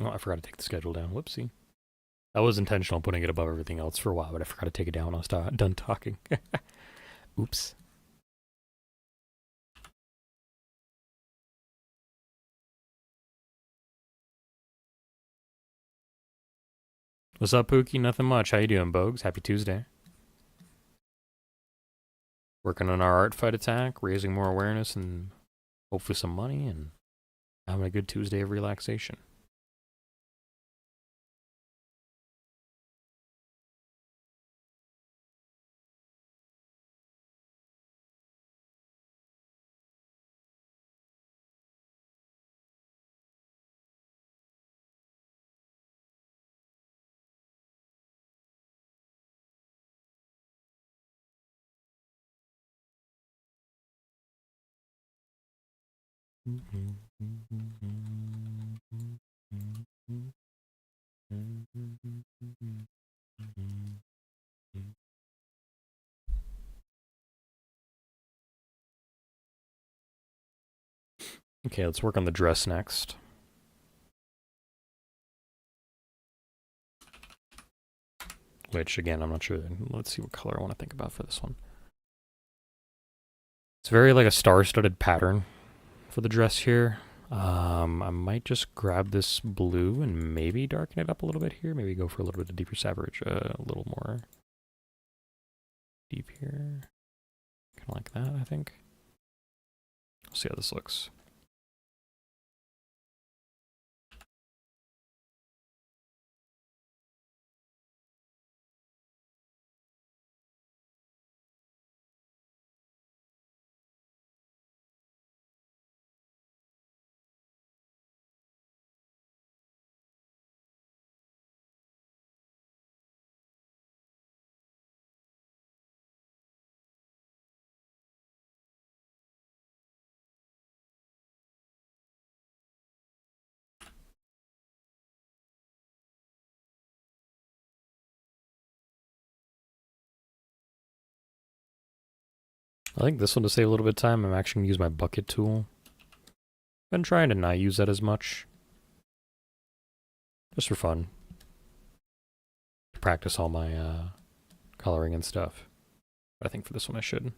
Oh, I forgot to take the schedule down. Whoopsie. I was intentional putting it above everything else for a while, but I forgot to take it down when I was done talking. Oops. What's up, Pookie? Nothing much. How you doing, Bogues? Happy Tuesday. Working on our Artfight attack, raising more awareness and hopefully some money, and having a good Tuesday of relaxation. Okay, let's work on the dress next. Which, again, I'm not sure. Let's see what color I want to think about for this one. It's very like a star-studded pattern for the dress here. I might just grab this blue and maybe darken it up a little bit here. Maybe go for a little bit of deeper savage, a little more deep here. Kind of like that, I think. We'll see how this looks. I think this one, to save a little bit of time, I'm actually going to use my bucket tool. Been trying to not use that as much. Just for fun. To practice all my coloring and stuff. But I think for this one I should.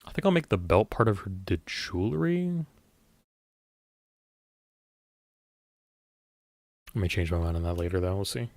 I think I'll make the belt part of the jewelry. I may change my mind on that later, though. We'll see.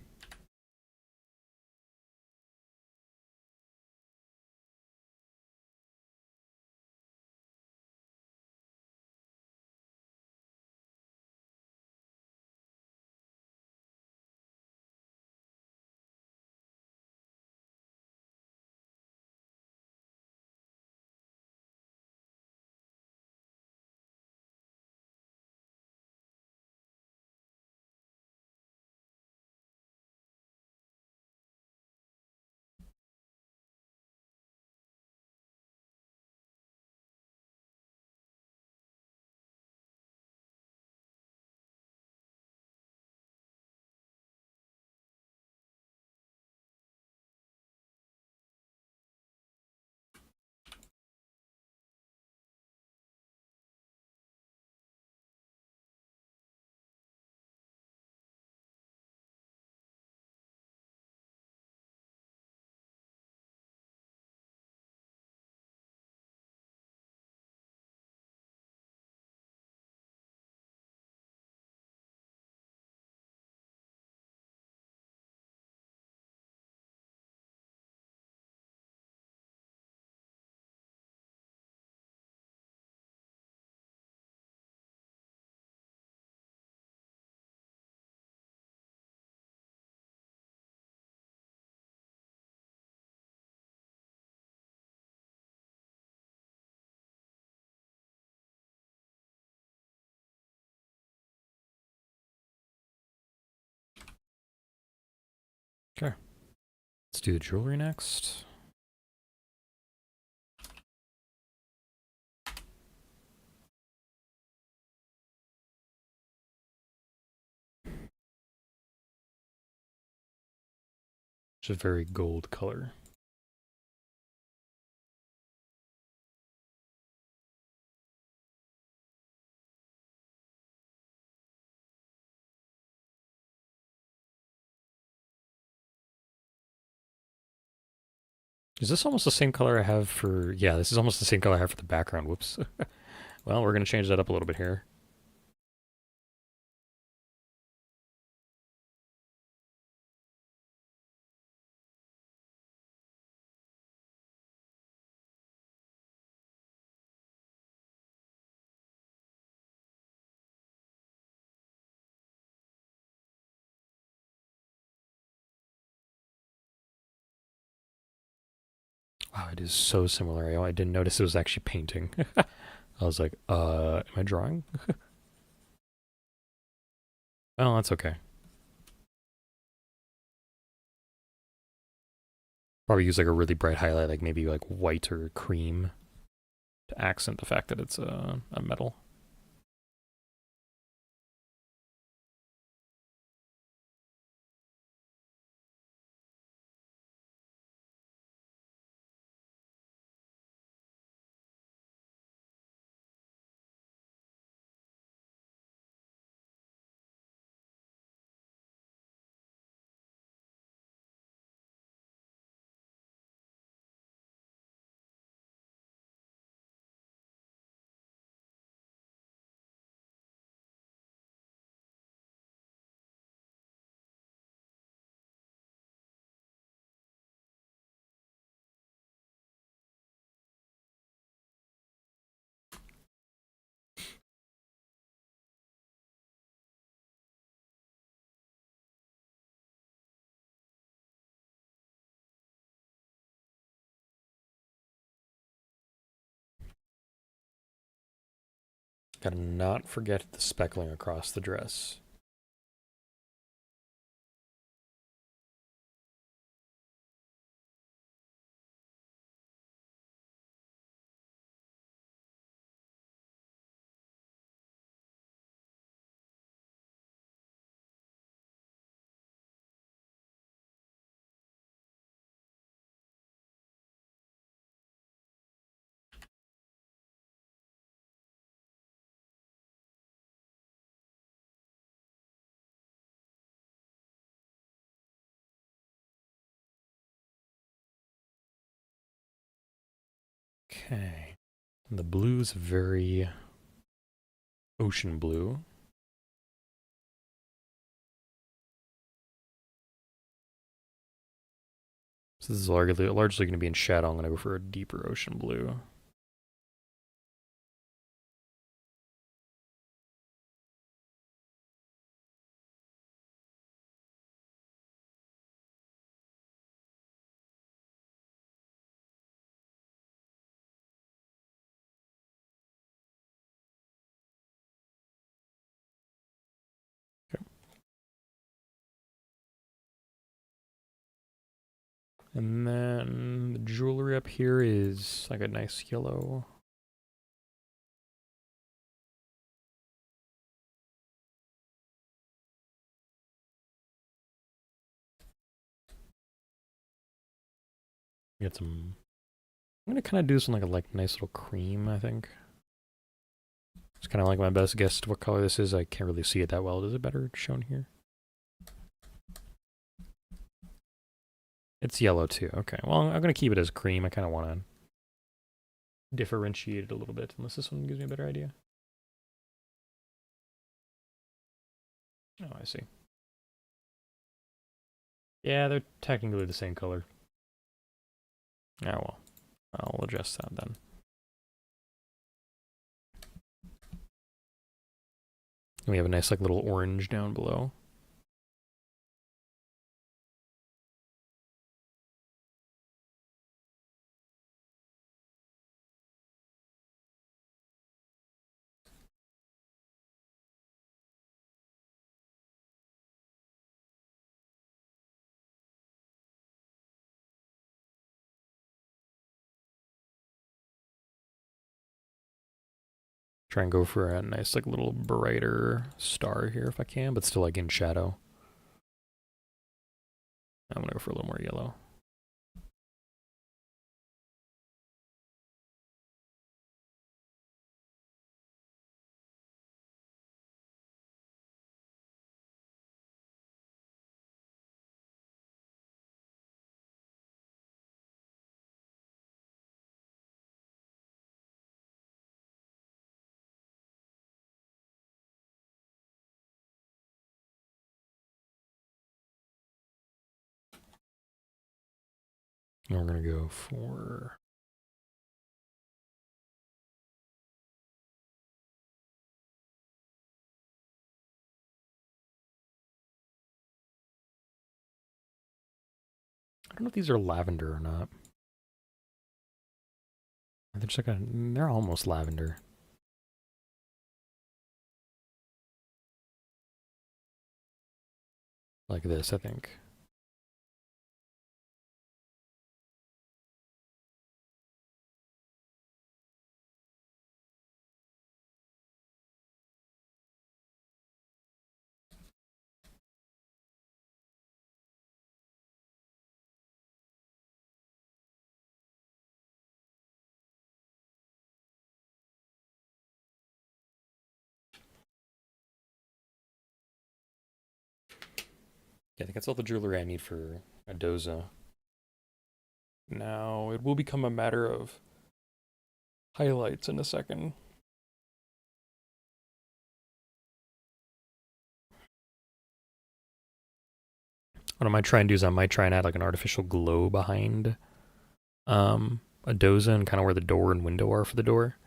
Okay. Let's do the jewelry next. It's a very gold color. Is this almost the same color I have for... Yeah, this is almost the same color I have for the background. Whoops. Well, we're going to change that up a little bit here. Wow, it is so similar. I didn't notice it was actually painting. I was like, am I drawing? Oh, that's okay. Probably use like a really bright highlight, like maybe like white or cream to accent the fact that it's a metal. Gotta not forget the speckling across the dress. Okay. And the blue's very ocean blue. So this is largely going to be in shadow. I'm going to go for a deeper ocean blue. And then the jewelry up here is like a nice yellow. Get some. I'm gonna kind of do some like a nice little cream. I think it's kind of like my best guess to what color this is. I can't really see it that well. Is it better shown here? It's yellow too. Okay. Well, I'm gonna keep it as cream. I kind of want to differentiate it a little bit, unless this one gives me a better idea. Oh, I see. Yeah, they're technically the same color. Oh well, I'll adjust that then. And we have a nice like little orange down below. Try and go for a nice like little brighter star here if I can, but still like in shadow. I'm gonna go for a little more yellow. And we're gonna go for I don't know if these are lavender or not. They're just like they're almost lavender. Like this, I think. Yeah, I think that's all the jewelry I need for a doza. Now, it will become a matter of highlights in a second. What I might try and do is I might try and add like an artificial glow behind a doza and kind of where the door and window are for the door.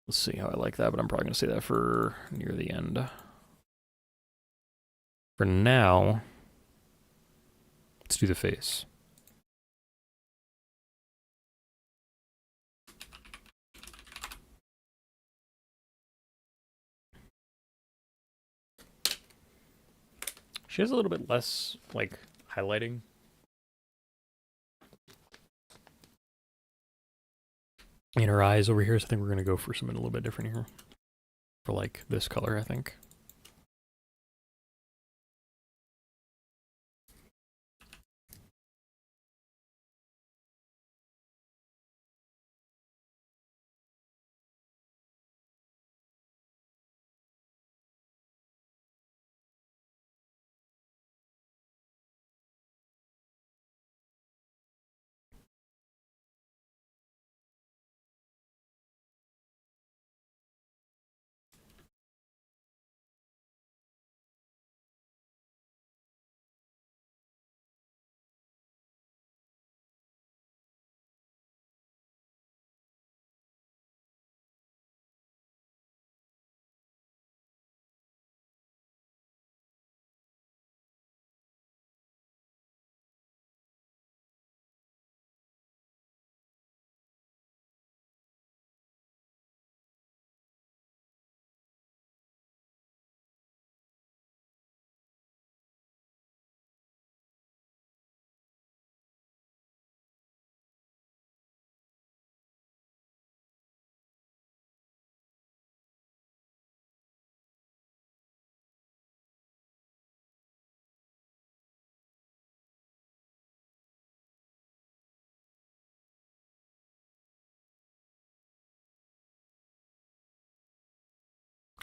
Let's see how I like that, but I'm probably going to say that for near the end. For now, let's do the face. She has a little bit less, like, highlighting. In her eyes over here, so I think we're going to go for something a little bit different here. For, like, this color, I think.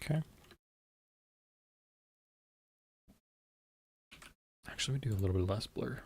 Okay. Actually, we do a little bit less blur.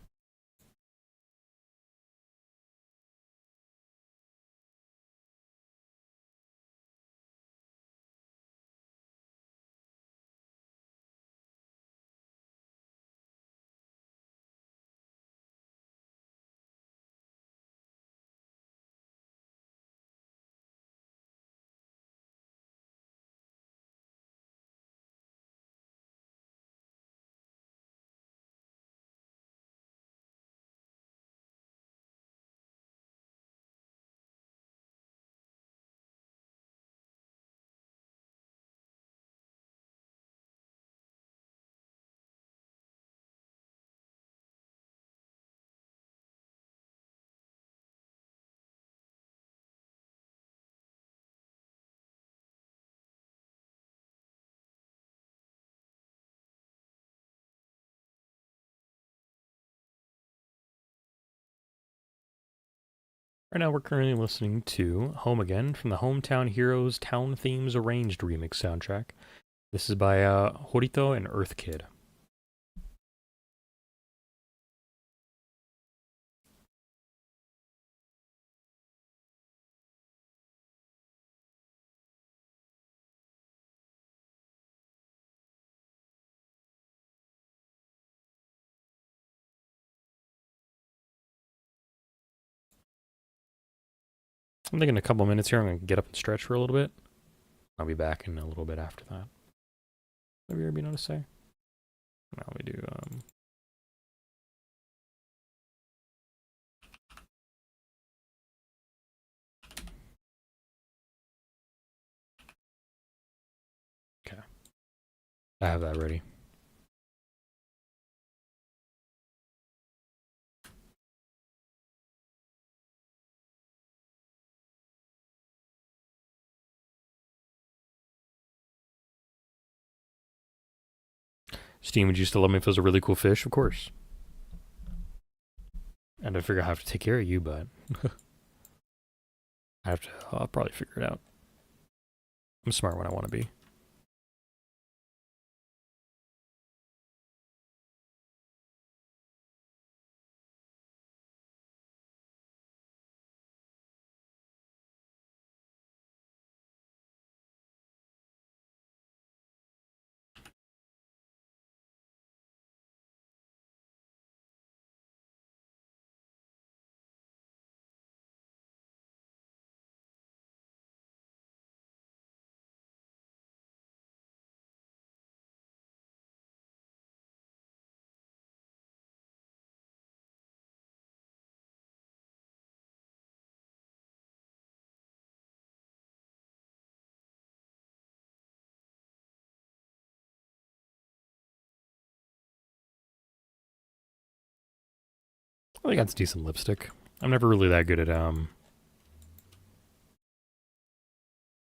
Right now, we're currently listening to Home Again from the Hometown Heroes Town Themes Arranged remix soundtrack. This is by Horito and Earth Kid. I'm thinking a couple minutes here. I'm going to get up and stretch for a little bit. I'll be back in a little bit after that. What have you been able to say? Now we do. Okay. I have that ready. Steam, would you still love me if it was a really cool fish? Of course. And I figure I have to take care of you, but I'll probably figure it out. I'm smart when I want to be. I think that's decent lipstick. I'm never really that good at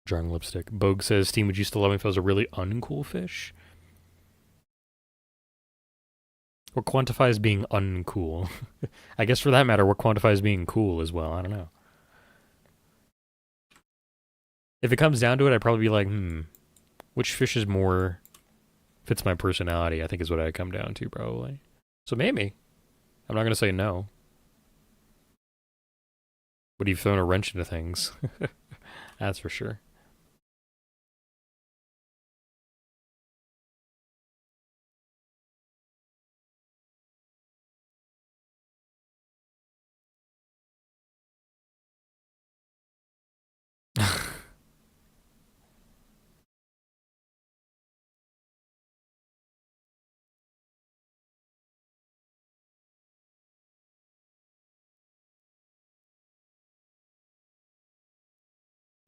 drawing lipstick. Bogue says, Steam, would you still love me if I was a really uncool fish? What quantifies being uncool? I guess for that matter, what quantifies being cool as well? I don't know. If it comes down to it, I'd probably be like, which fish is more fits my personality, I think is what I'd come down to, probably. So maybe. I'm not going to say no. But you've thrown a wrench into things. That's for sure.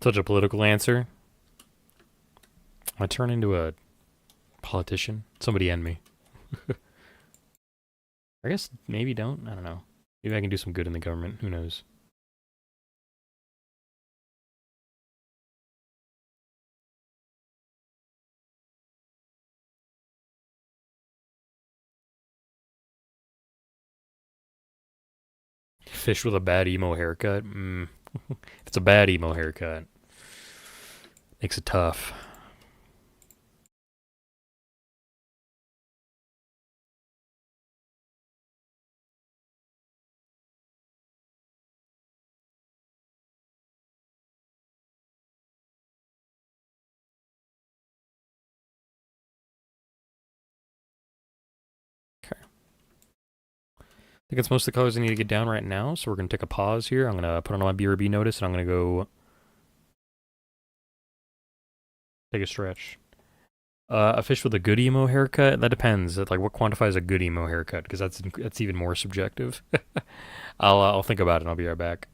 Such a political answer. I turn into a politician. Somebody end me. I guess maybe don't. I don't know. Maybe I can do some good in the government. Who knows? Fish with a bad emo haircut. If it's a bad emo haircut, makes it tough. think it's most of the colors I need to get down right now, so we're going to take a pause here. I'm going to put on my BRB notice, and I'm going to go take a stretch. A fish with a good emo haircut? That depends. Like, what quantifies a good emo haircut? Because that's even more subjective. I'll think about it and I'll be right back.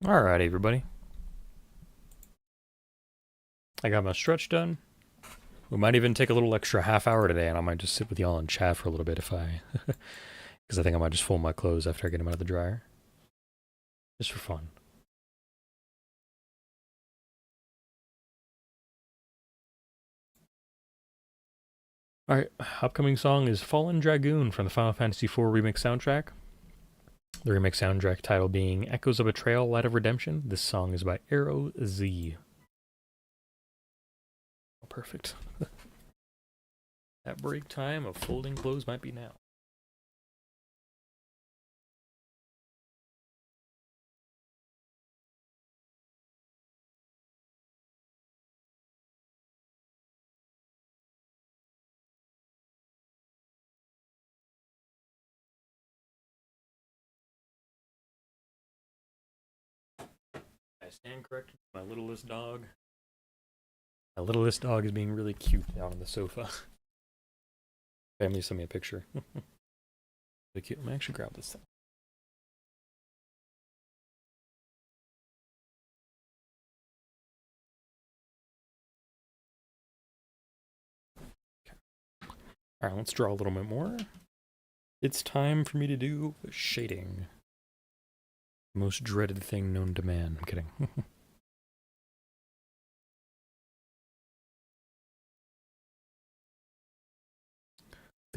Alright, everybody. I got my stretch done. We might even take a little extra half hour today, and I might just sit with y'all and chat for a little bit if I... Because I think I might just fold my clothes after I get them out of the dryer. Just for fun. Alright, upcoming song is Fallen Dragoon from the Final Fantasy IV Remix soundtrack. The remix soundtrack title being Echoes of Betrayal, Light of Redemption. This song is by Arrow Z. Oh, perfect. That break time of folding clothes might be now. I stand corrected. My littlest dog. My littlest dog is being really cute down on the sofa. Family sent me a picture. Really cute. Let me actually grab this thing. Okay. Alright, let's draw a little bit more. It's time for me to do shading. The most dreaded thing known to man. I'm kidding.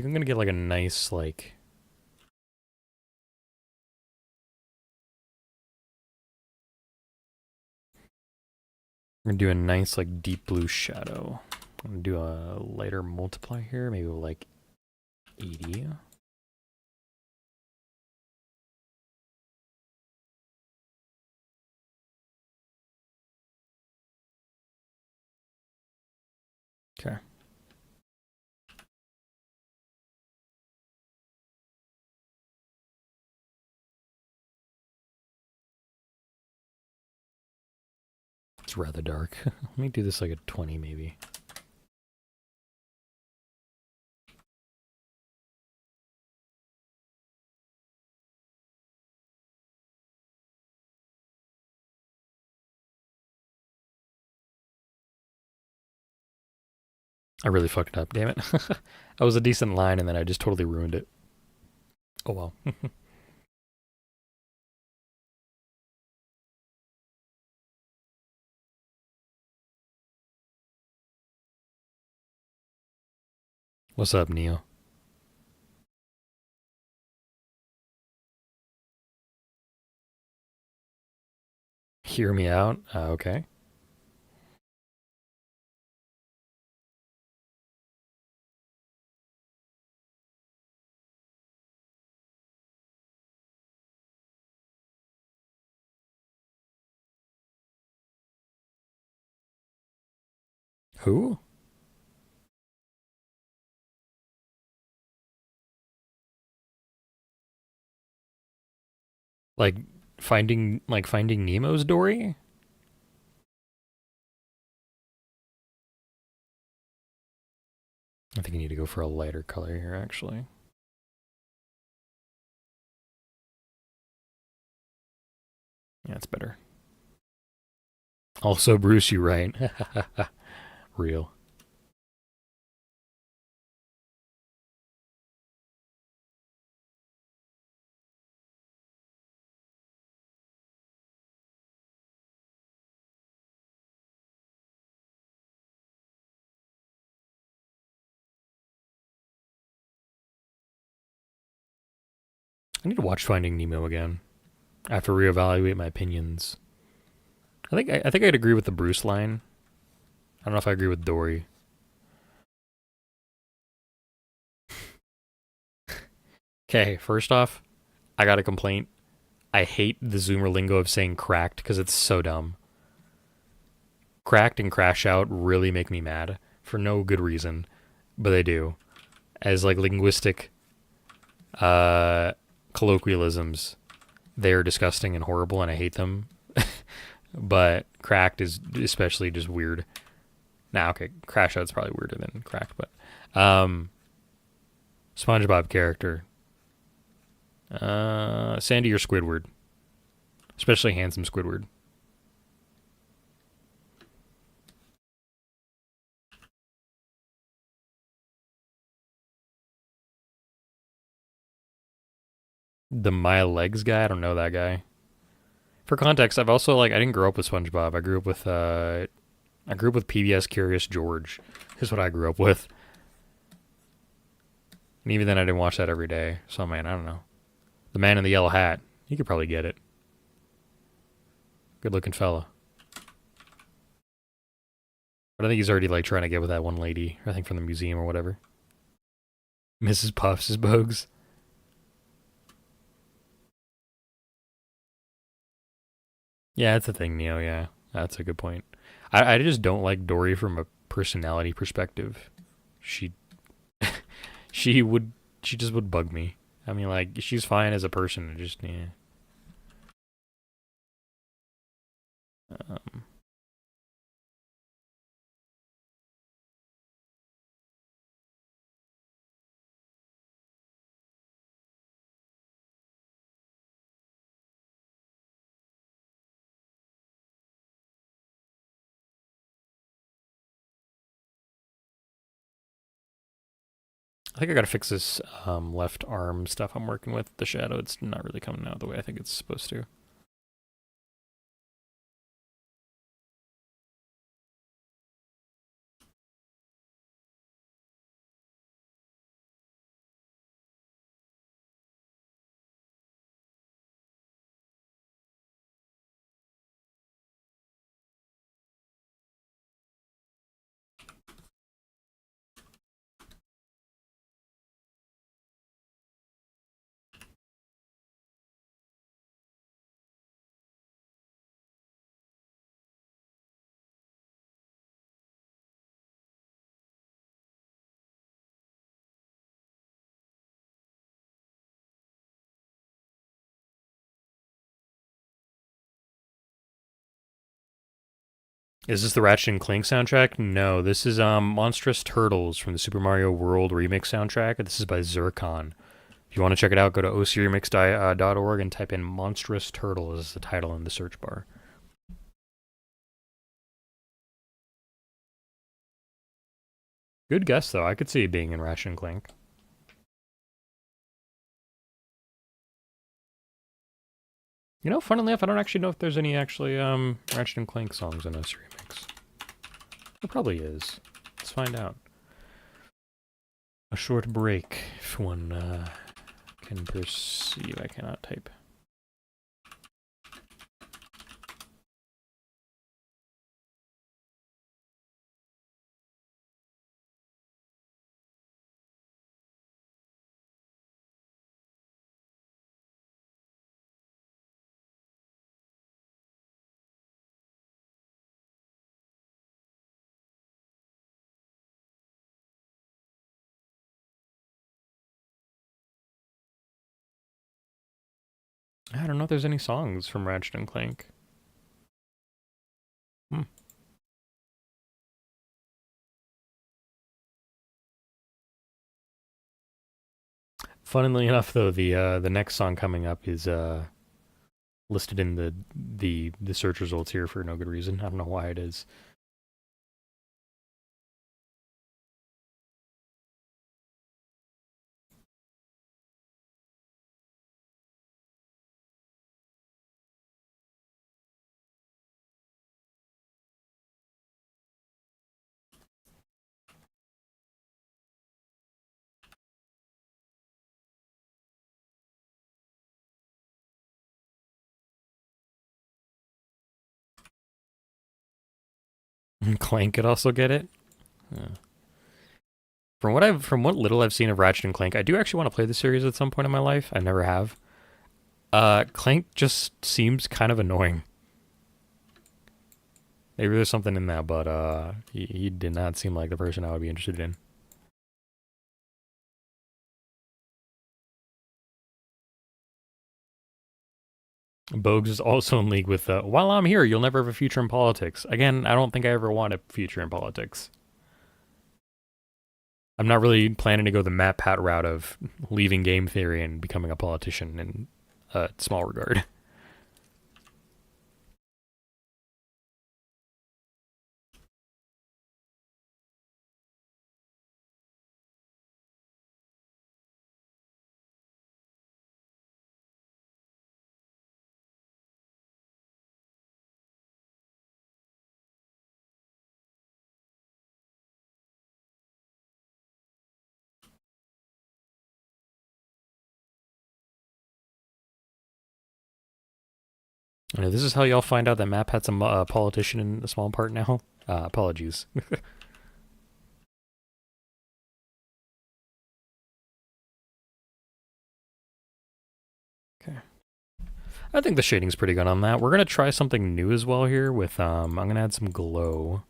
think I'm gonna get like a nice like. I'm gonna do a nice like deep blue shadow. I'm gonna do a lighter multiply here, maybe like 80. Okay. It's rather dark. Let me do this like a 20 maybe. I really fucked up, damn it. That was a decent line and then I just totally ruined it. Oh well. What's up, Neo? Hear me out? Okay. Who? Like finding Nemo's Dory? I think you need to go for a lighter color here actually. Yeah, it's better. Also, Bruce, you right. Real. I need to watch Finding Nemo again. I have to reevaluate my opinions. I think I'd agree with the Bruce line. I don't know if I agree with Dory. Okay, first off, I got a complaint. I hate the Zoomer lingo of saying cracked because it's so dumb. Cracked and crash out really make me mad for no good reason, but they do. As like linguistic colloquialisms, they're disgusting and horrible and I hate them. But cracked is especially just weird. Nah, okay, crash out's probably weirder than cracked, but SpongeBob character. Sandy or Squidward? Especially handsome Squidward. The My Legs guy? I don't know that guy. For context, I've also like I didn't grow up with SpongeBob. I grew up with PBS Curious George. Is what I grew up with. And even then I didn't watch that every day. So man, I don't know. The man in the yellow hat. You could probably get it. Good looking fella. But I think he's already like trying to get with that one lady, I think from the museum or whatever. Mrs. Puffs is Bogues. Yeah, that's the thing, Neo, yeah. That's a good point. I just don't like Dory from a personality perspective. She she would she just would bug me. I mean like she's fine as a person, just yeah. Um, I think I gotta fix this left arm stuff I'm working with. The shadow, it's not really coming out the way I think it's supposed to. Is this the Ratchet and Clank soundtrack? No, this is Monstrous Turtles from the Super Mario World remix soundtrack. This is by Zircon. If you want to check it out, go to ocremix.org and type in Monstrous Turtles as the title in the search bar. Good guess, though. I could see it being in Ratchet and Clank. You know, funnily enough, I don't actually know if there's any actually Ratchet and Clank songs in this remix. There probably is. Let's find out. A short break, if one can perceive. I cannot type. I don't know if there's any songs from Ratchet and Clank. Funnily enough, though, the next song coming up is listed in the search results here for no good reason. I don't know why it is. Clank could also get it. Yeah. From what little I've seen of Ratchet and Clank, I do actually want to play the series at some point in my life. I never have. Clank just seems kind of annoying. Maybe there's something in that, but he did not seem like the person I would be interested in. Bogues is also in league with, while I'm here, you'll never have a future in politics. Again, I don't think I ever want a future in politics. I'm not really planning to go the Matt Pat route of leaving game theory and becoming a politician in a small regard. I know this is how y'all find out that Matt Pat's a politician in a small part now. Apologies. Okay. I think the shading's pretty good on that. We're gonna try something new as well here with I'm gonna add some glow.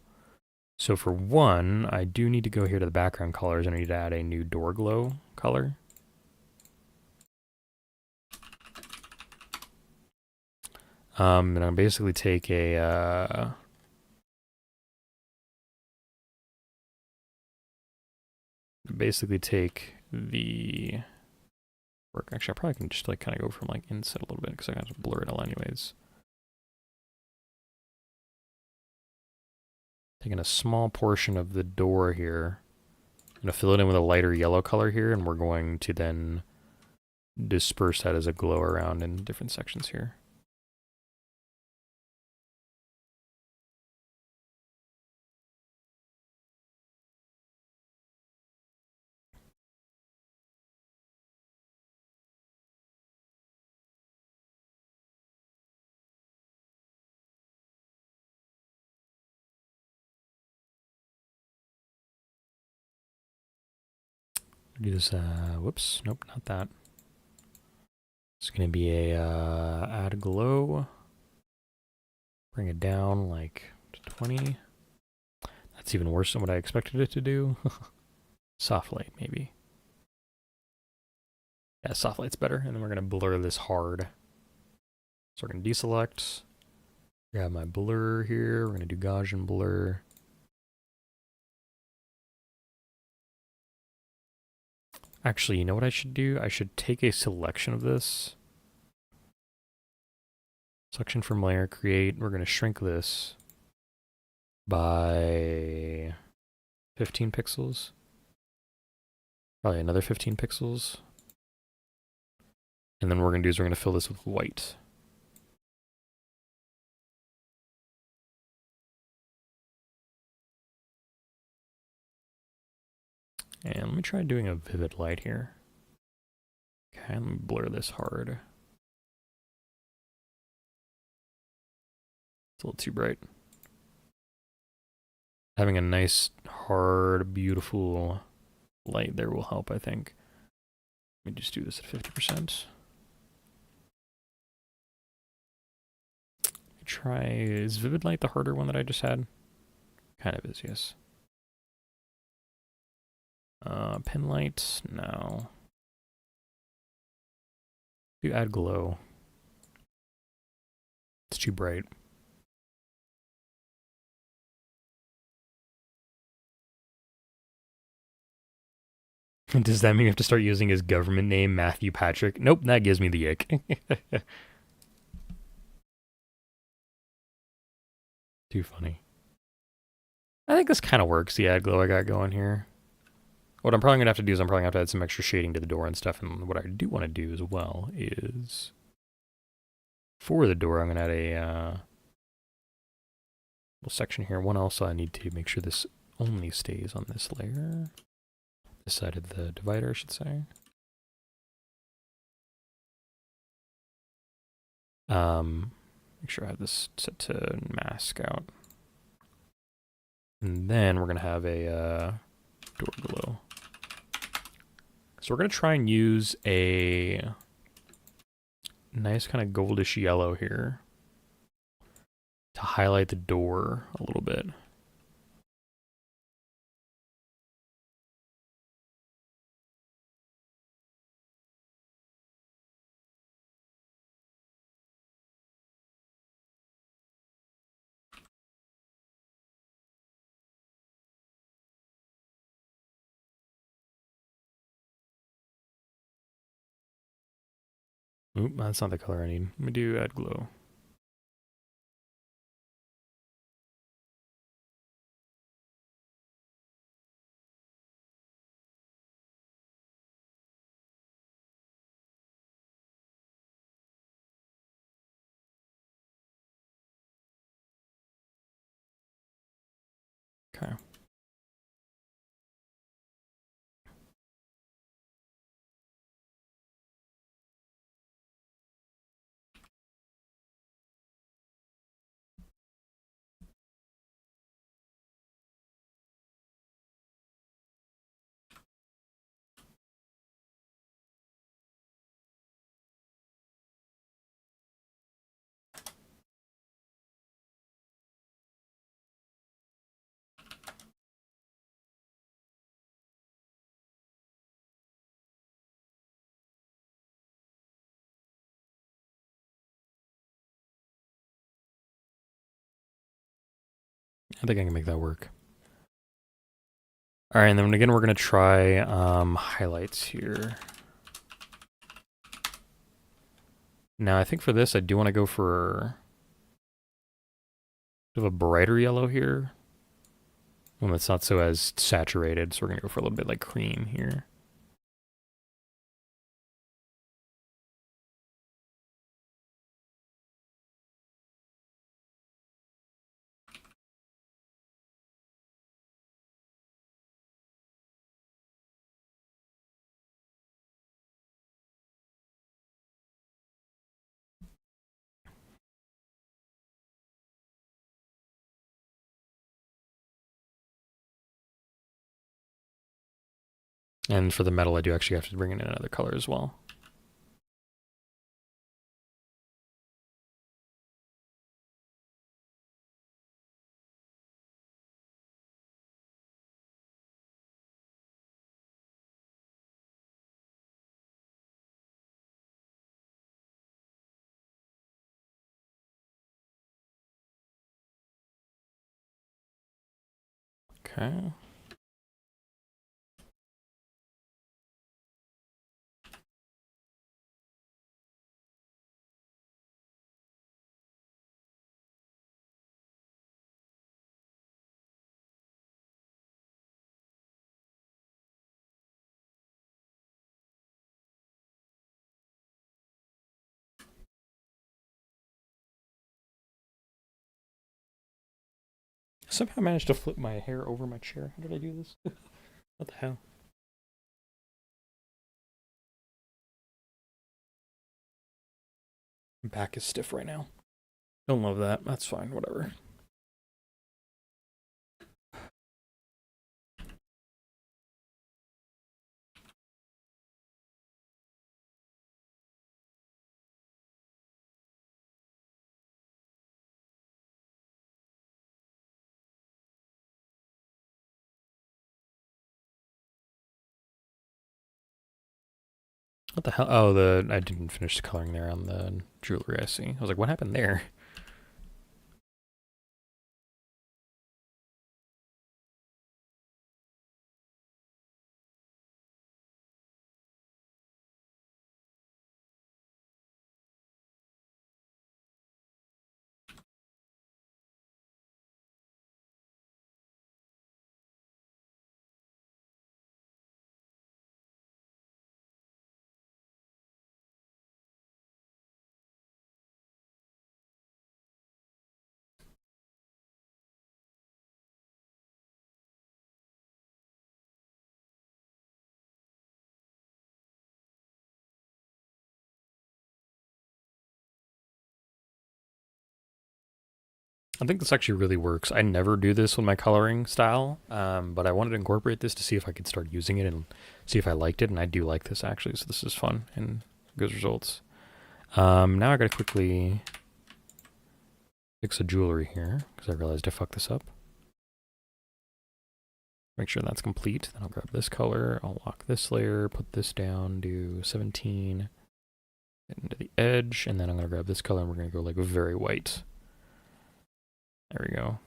So for one, I do need to go here to the background colors and I need to add a new door glow color. And I'll basically take a the work. Actually, I probably can just like kind of go from like inset a little bit because I got to blur it all anyways. Taking a small portion of the door here. I'm gonna fill it in with a lighter yellow color here, and we're going to then disperse that as a glow around in different sections here. Do this, whoops, nope, not that. It's gonna be a, add glow. Bring it down like to 20. That's even worse than what I expected it to do. Soft light, maybe. Yeah, soft light's better, and then we're gonna blur this hard. So we're gonna deselect, Grab my blur here. We're going to do Gaussian blur. Actually, you know what I should do? I should take a selection of this. Selection from layer, create. We're going to shrink this by 15 pixels. Probably another 15 pixels. And then what we're going to do is we're going to fill this with white. And let me try doing a vivid light here. Okay, let me blur this hard. It's a little too bright. Having a nice, hard, beautiful light there will help, I think. Let me just do this at 50%. Try, is Vivid Light the harder one that I just had? Kind of is, yes. Pen light, no. Do add glow. It's too bright. Does that mean we have to start using his government name, Matthew Patrick? Nope, that gives me the ick. Too funny. I think this kind of works, the add glow I got going here. What I'm probably going to have to do is I'm probably going to have to add some extra shading to the door and stuff. And what I do want to do as well is, for the door, I'm going to add a little section here. One also I need to make sure this only stays on this layer. This side of the divider, I should say. Make sure I have this set to mask out. And then we're going to have a door glow. So we're going to try and use a nice kind of goldish yellow here to highlight the door a little bit. Oop, that's not the color I need. Let me do add glow. Okay. I think I can make that work. All right, and then again, we're going to try highlights here. Now, I think for this, I do want to go for sort of a brighter yellow here. One that's not so as saturated, so we're going to go for a little bit like cream here. And for the metal, I do actually have to bring in another color as well. Okay. Somehow I managed to flip my hair over my chair. How did I do this? What the hell? My back is stiff right now. Don't love that. That's fine. Whatever. What the hell? Oh, I didn't finish the coloring there on the jewelry. I see. I was like, what happened there? I think this actually really works. I never do this with my coloring style, but I wanted to incorporate this to see if I could start using it and see if I liked it, and I do like this actually, so this is fun and good results. Now I gotta quickly fix the jewelry here, because I realized I fucked this up. Make sure that's complete, then I'll grab this color, I'll lock this layer, put this down, do 17, get into the edge, and then I'm gonna grab this color and we're gonna go like very white. There we go.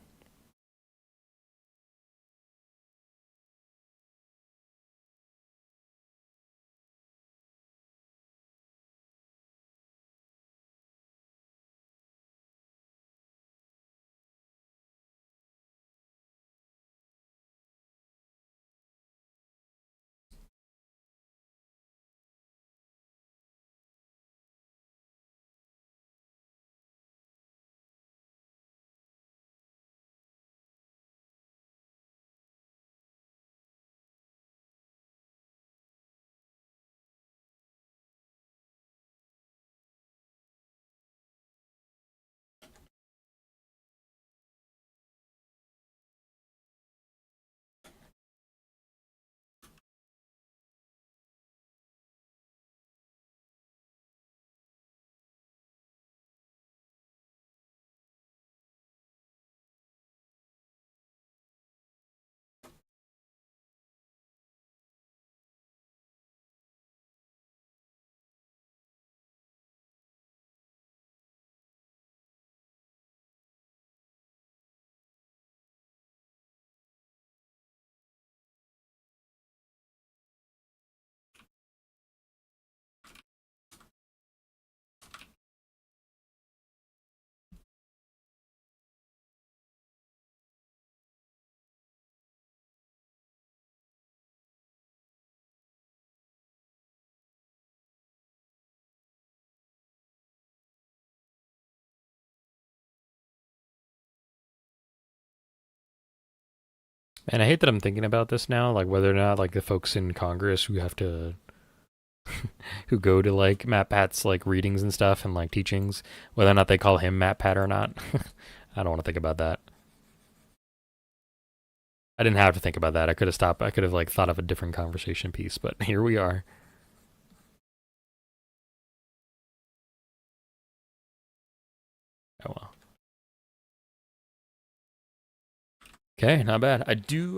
And I hate that I'm thinking about this now, like whether or not like the folks in Congress who have to who go to like Matt Pat's like readings and stuff and like teachings, whether or not they call him Matt Pat or not. I don't want to think about that. I didn't have to think about that. I could have stopped. I could have like thought of a different conversation piece, but here we are. Oh well. Okay, not bad. I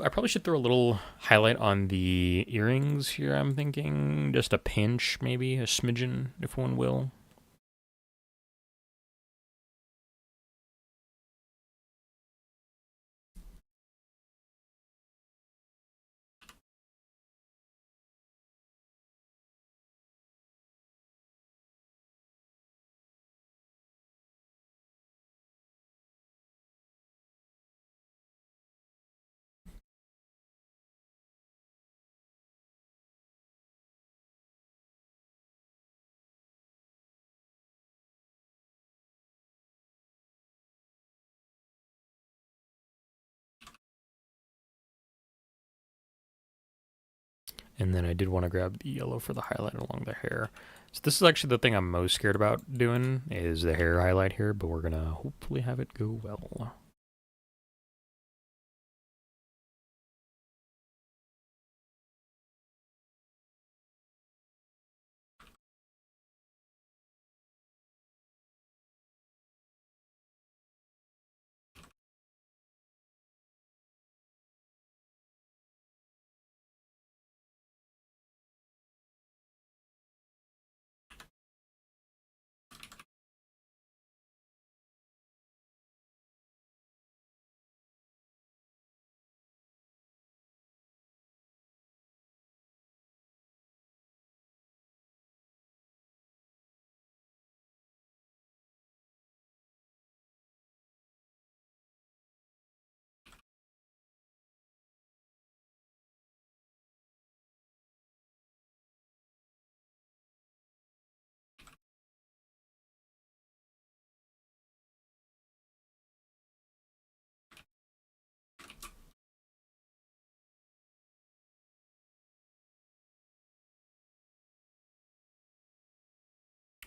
probably should throw a little highlight on the earrings here, I'm thinking. Just a pinch, maybe, a smidgen, if one will. And then I did want to grab the yellow for the highlight along the hair. So this is actually the thing I'm most scared about doing, is the hair highlight here, but we're going to hopefully have it go well.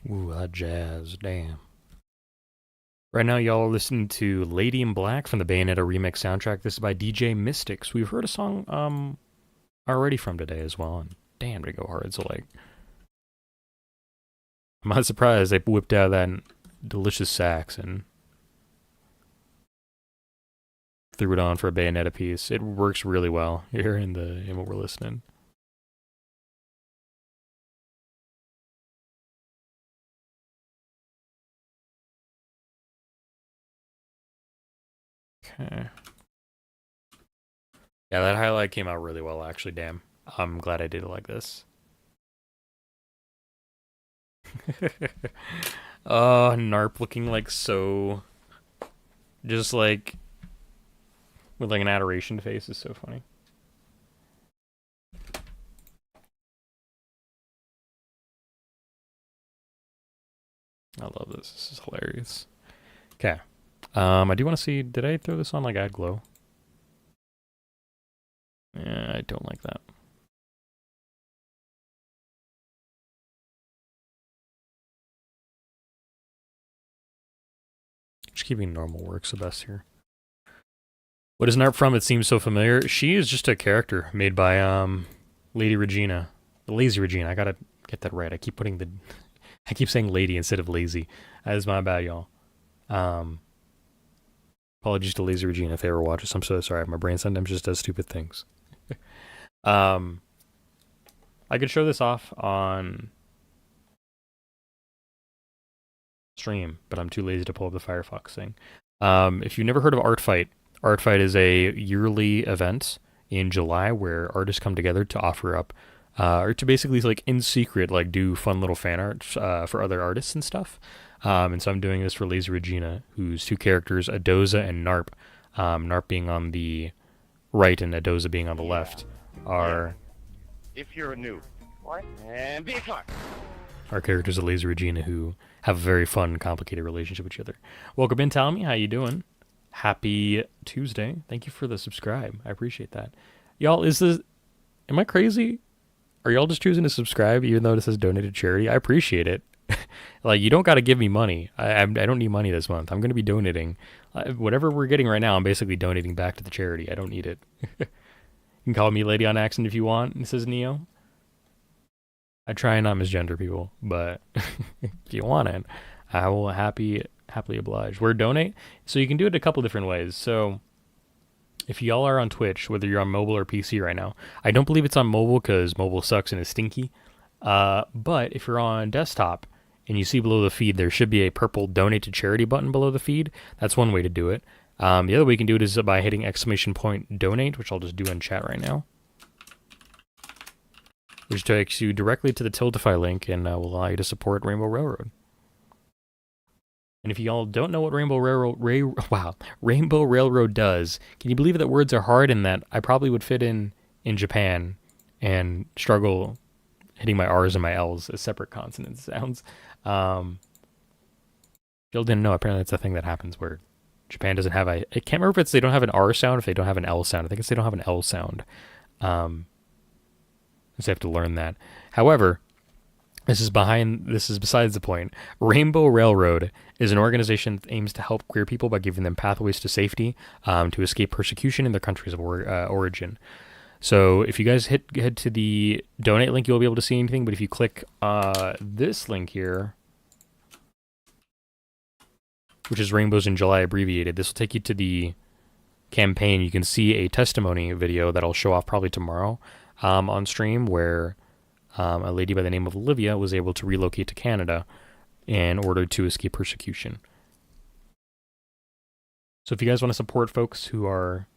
Ooh, that jazz, damn. Right now, y'all are listening to Lady in Black from the Bayonetta remix soundtrack. This is by DJ Mystics. We've heard a song already from today as well, and damn, to go hard. So like, I'm not surprised they whipped out that delicious sax and threw it on for a Bayonetta piece. It works really well here in what we're listening. Okay. Yeah, that highlight came out really well, actually. Damn, I'm glad I did it like this. Oh, Narp looking like so, just like with like an adoration face is so funny. I love this. This is hilarious. Okay. I do want to see, did I throw this on like add glow? Yeah, I don't like that. Just keeping normal works the best here. What is Narp from? It seems so familiar. She is just a character made by Lady Regina. Lazy Regina. I gotta get that right. I keep saying lady instead of lazy. That is my bad, y'all. Apologies to Lazy Regina if they ever watch this. I'm so sorry. My brain sometimes just does stupid things. I could show this off on stream, but I'm too lazy to pull up the Firefox thing. If you've never heard of Artfight, Artfight is a yearly event in July where artists come together to offer up, or to basically like in secret, like do fun little fan art for other artists and stuff. And so I'm doing this for Lazy Regina, whose two characters, Adoza and Narp, Narp being on the right and Adoza being on the left, are... If you're a noob. What? And be a car. Our characters of Lazy Regina who have a very fun, complicated relationship with each other. Welcome in, Talmy. How you doing? Happy Tuesday. Thank you for the subscribe. I appreciate that. Y'all, am I crazy? Are y'all just choosing to subscribe even though this says donated charity? I appreciate it. Like, you don't got to give me money. I don't need money this month. I'm going to be donating. Whatever we're getting right now, I'm basically donating back to the charity. I don't need it. You can call me Lady on Accident if you want, says Neo. I try and not misgender people, but if you want it, I will happily oblige. We're donate, so you can do it a couple different ways. So if y'all are on Twitch, whether you're on mobile or PC right now, I don't believe it's on mobile because mobile sucks and is stinky. But if you're on desktop and you see below the feed, there should be a purple donate to charity button below the feed. That's one way to do it. The other way you can do it is by hitting ! donate, which I'll just do in chat right now, which takes you directly to the Tiltify link and will allow you to support Rainbow Railroad. And if y'all don't know what Rainbow Railroad does, can you believe that words are hard and that I probably would fit in Japan and struggle hitting my R's and my L's as separate consonant sounds? Y'all didn't know, apparently it's a thing that happens where Japan doesn't have I can't remember if it's they don't have an R sound, if they don't have an L sound. I think it's they don't have an L sound. So I have to learn that. However, this is besides the point. Rainbow Railroad is an organization that aims to help queer people by giving them pathways to safety, to escape persecution in their countries of origin. So if you guys head to the donate link, you'll be able to see anything. But if you click this link here, which is Rainbows in July abbreviated, this will take you to the campaign. You can see a testimony video that I'll show off probably tomorrow on stream, where a lady by the name of Olivia was able to relocate to Canada in order to escape persecution. So if you guys want to support folks who are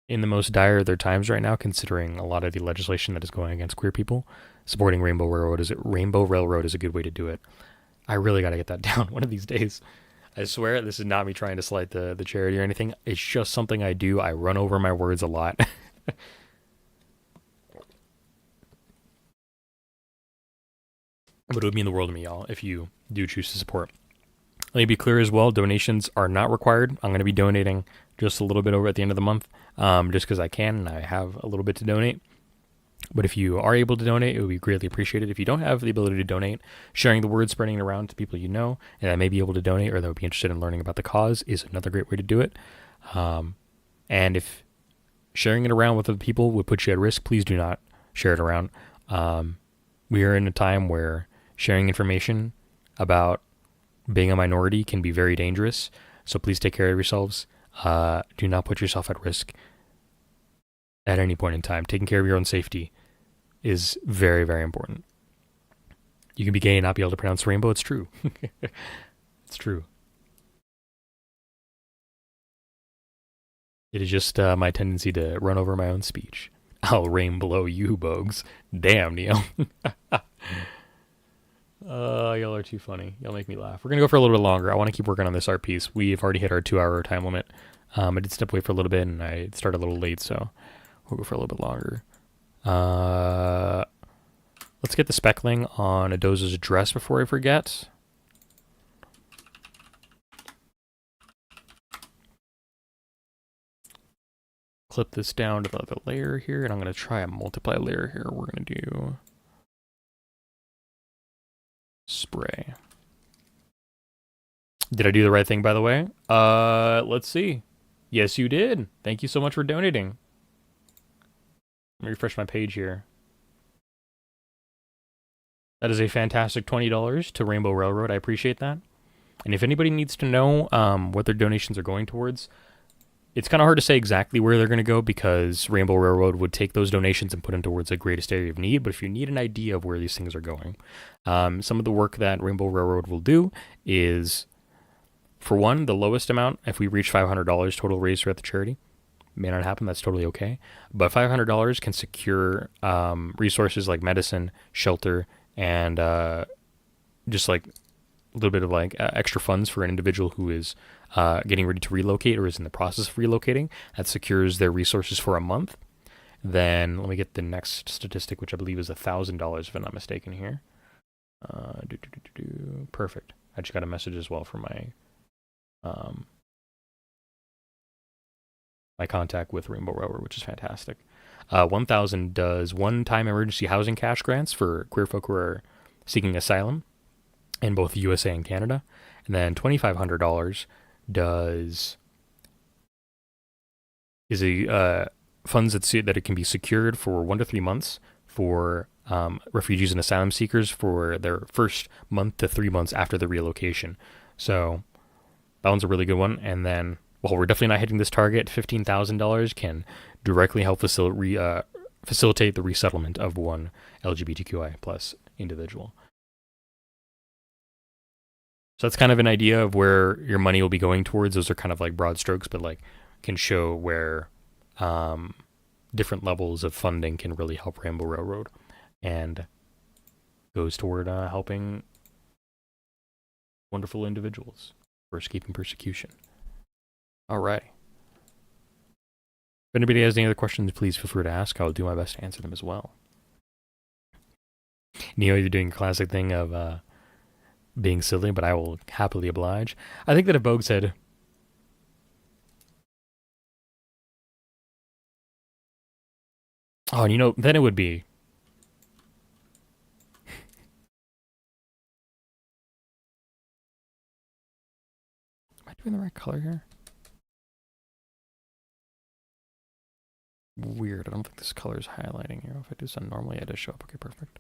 in the most dire of their times right now, considering a lot of the legislation that is going against queer people, supporting Rainbow Railroad is a good way to do it. I really got to get that down one of these days. I swear, this is not me trying to slight the charity or anything. It's just something I do. I run over my words a lot. But it would mean the world to me, y'all, if you do choose to support. Let me be clear as well, donations are not required. I'm going to be donating just a little bit over at the end of the month, just because I can and I have a little bit to donate. But if you are able to donate, it would be greatly appreciated. If you don't have the ability to donate, sharing the word, spreading it around to people you know, and that may be able to donate or that would be interested in learning about the cause is another great way to do it. And if sharing it around with other people would put you at risk, please do not share it around. We are in a time where sharing information about being a minority can be very dangerous. So please take care of yourselves. Do not put yourself at risk at any point in time. Taking care of your own safety is very, very important. You can be gay and not be able to pronounce rainbow. It's true. It's true. It is just my tendency to run over my own speech. I'll rain below you, Bogues. Damn, Neil. Y'all are too funny. Y'all make me laugh. We're going to go for a little bit longer. I want to keep working on this art piece. We've already hit our 2-hour time limit. I did step away for a little bit, and I started a little late, so we'll go for a little bit longer. Let's get the speckling on Adoza's dress before I forget. Clip this down to the other layer here, and I'm going to try a multiply layer here. We're going to do spray. Did I do the right thing, by the way? Let's see. Yes, you did. Thank you so much for donating. Let me refresh my page here. That is a fantastic $20 to Rainbow Railroad. I appreciate that. And if anybody needs to know what their donations are going towards, it's kind of hard to say exactly where they're going to go because Rainbow Railroad would take those donations and put them towards the greatest area of need. But if you need an idea of where these things are going, some of the work that Rainbow Railroad will do is, for one, the lowest amount, if we reach $500 total raised throughout the charity, may not happen, that's totally okay. But $500 can secure resources like medicine, shelter, and just like a little bit of like extra funds for an individual who is getting ready to relocate or is in the process of relocating. That secures their resources for a month. Then let me get the next statistic, which I believe is $1,000 if I'm not mistaken here. Perfect. I just got a message as well from my my contact with Rainbow Railroad, which is fantastic. 1,000 does one-time emergency housing cash grants for queer folk who are seeking asylum in both the USA and Canada. And then $2,500 is a funds that it can be secured for 1 to 3 months for refugees and asylum seekers for their first month to 3 months after the relocation. So that one's a really good one. And then, well, we're definitely not hitting this target. $15,000 can directly help facilitate the resettlement of one LGBTQI plus individual. So that's kind of an idea of where your money will be going towards. Those are kind of like broad strokes, but like can show where different levels of funding can really help Rainbow Railroad, and goes toward helping wonderful individuals for escaping persecution. All right. If anybody has any other questions, please feel free to ask. I'll do my best to answer them as well. Neo, you're doing a classic thing of being silly, but I will happily oblige. I think that if Bogue said, Oh, and you know, then it would be. Am I doing the right color here? Weird. I don't think this color is highlighting here. If I do this normally, it does show up. Okay, perfect.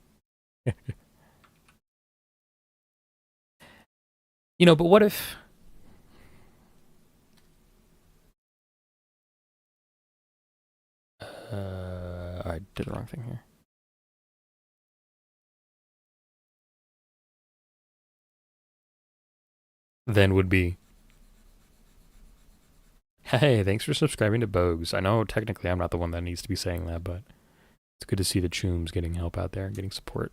You know, but what if... I did the wrong thing here. Then would be... Hey, thanks for subscribing to Bogues. I know technically I'm not the one that needs to be saying that, but it's good to see the Chooms getting help out there, getting support.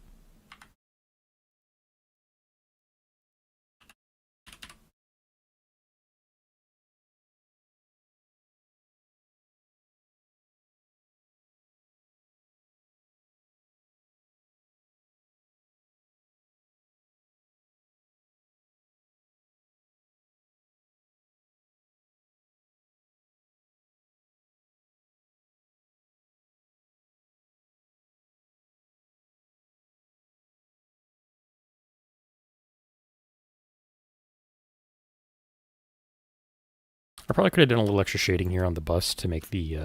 I probably could have done a little extra shading here on the bust to make the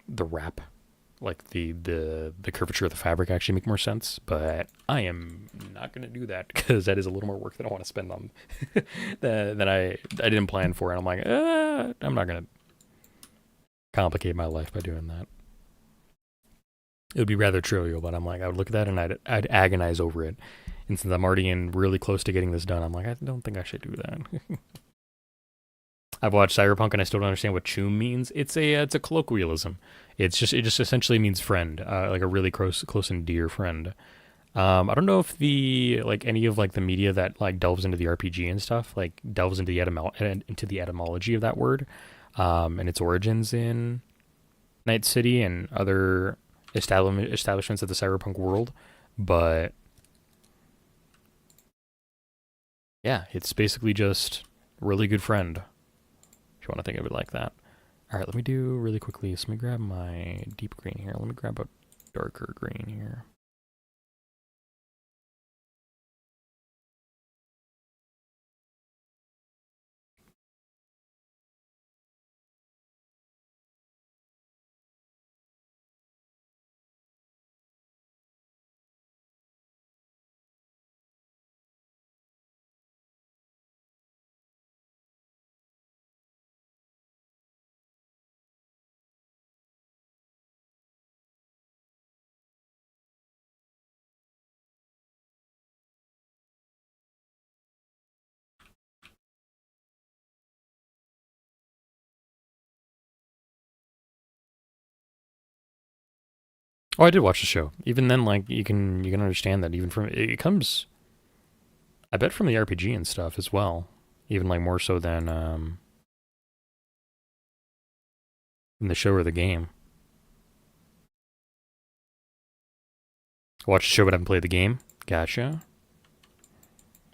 wrap, like the curvature of the fabric actually make more sense, but I am not going to do that because that is a little more work that I want to spend on than I didn't plan for, and I'm like, I'm not going to complicate my life by doing that. It would be rather trivial, but I'm like, I would look at that and I'd agonize over it. And since I'm already in really close to getting this done, I'm like, I don't think I should do that. I've watched Cyberpunk and I still don't understand what choom means. It's a colloquialism. It just essentially means friend, like a really close and dear friend. I don't know if the like any of like the media that like delves into the RPG and stuff like delves into the etymology of that word, and its origins in Night City and other establishments of the cyberpunk world, but yeah, it's basically just really good friend. If you want to think of it like that. All right, let me do really quickly. So let me grab my deep green here. Let me grab a darker green here. Oh, I did watch the show. Even then, like you can understand that even from it comes, I bet from the RPG and stuff as well. Even like more so than in the show or the game. I watched the show but I haven't played the game. Gotcha.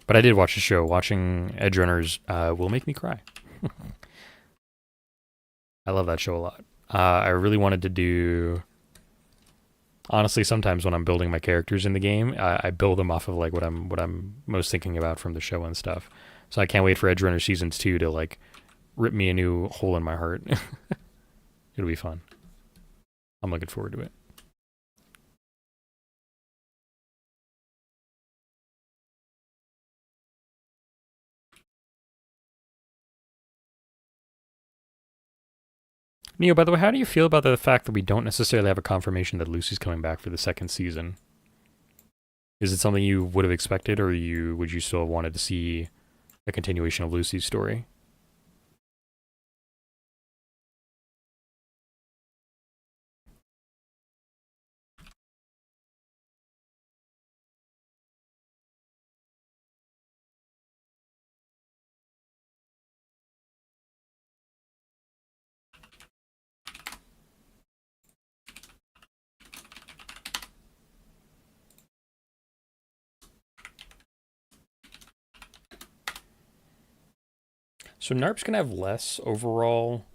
But I did watch the show. Watching Edge Runners will make me cry. I love that show a lot. I really wanted to do. Honestly, sometimes when I'm building my characters in the game, I build them off of like what I'm most thinking about from the show and stuff. So I can't wait for Edge Runner Seasons 2 to like rip me a new hole in my heart. It'll be fun. I'm looking forward to it. Neo, by the way, how do you feel about the fact that we don't necessarily have a confirmation that Lucy's coming back for the second season? Is it something you would have expected, or would you still have wanted to see a continuation of Lucy's story? So NARP's gonna have less overall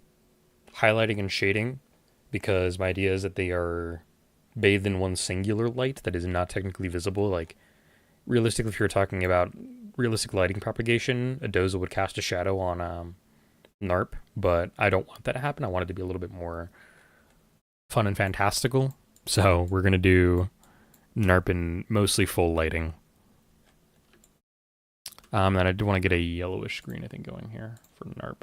highlighting and shading, because my idea is that they are bathed in one singular light that is not technically visible. Like, realistically, if you're talking about realistic lighting propagation, a Doza would cast a shadow on NARP, but I don't want that to happen. I want it to be a little bit more fun and fantastical. So we're going to do NARP in mostly full lighting. And I do want to get a yellowish screen, I think, going here for NARP.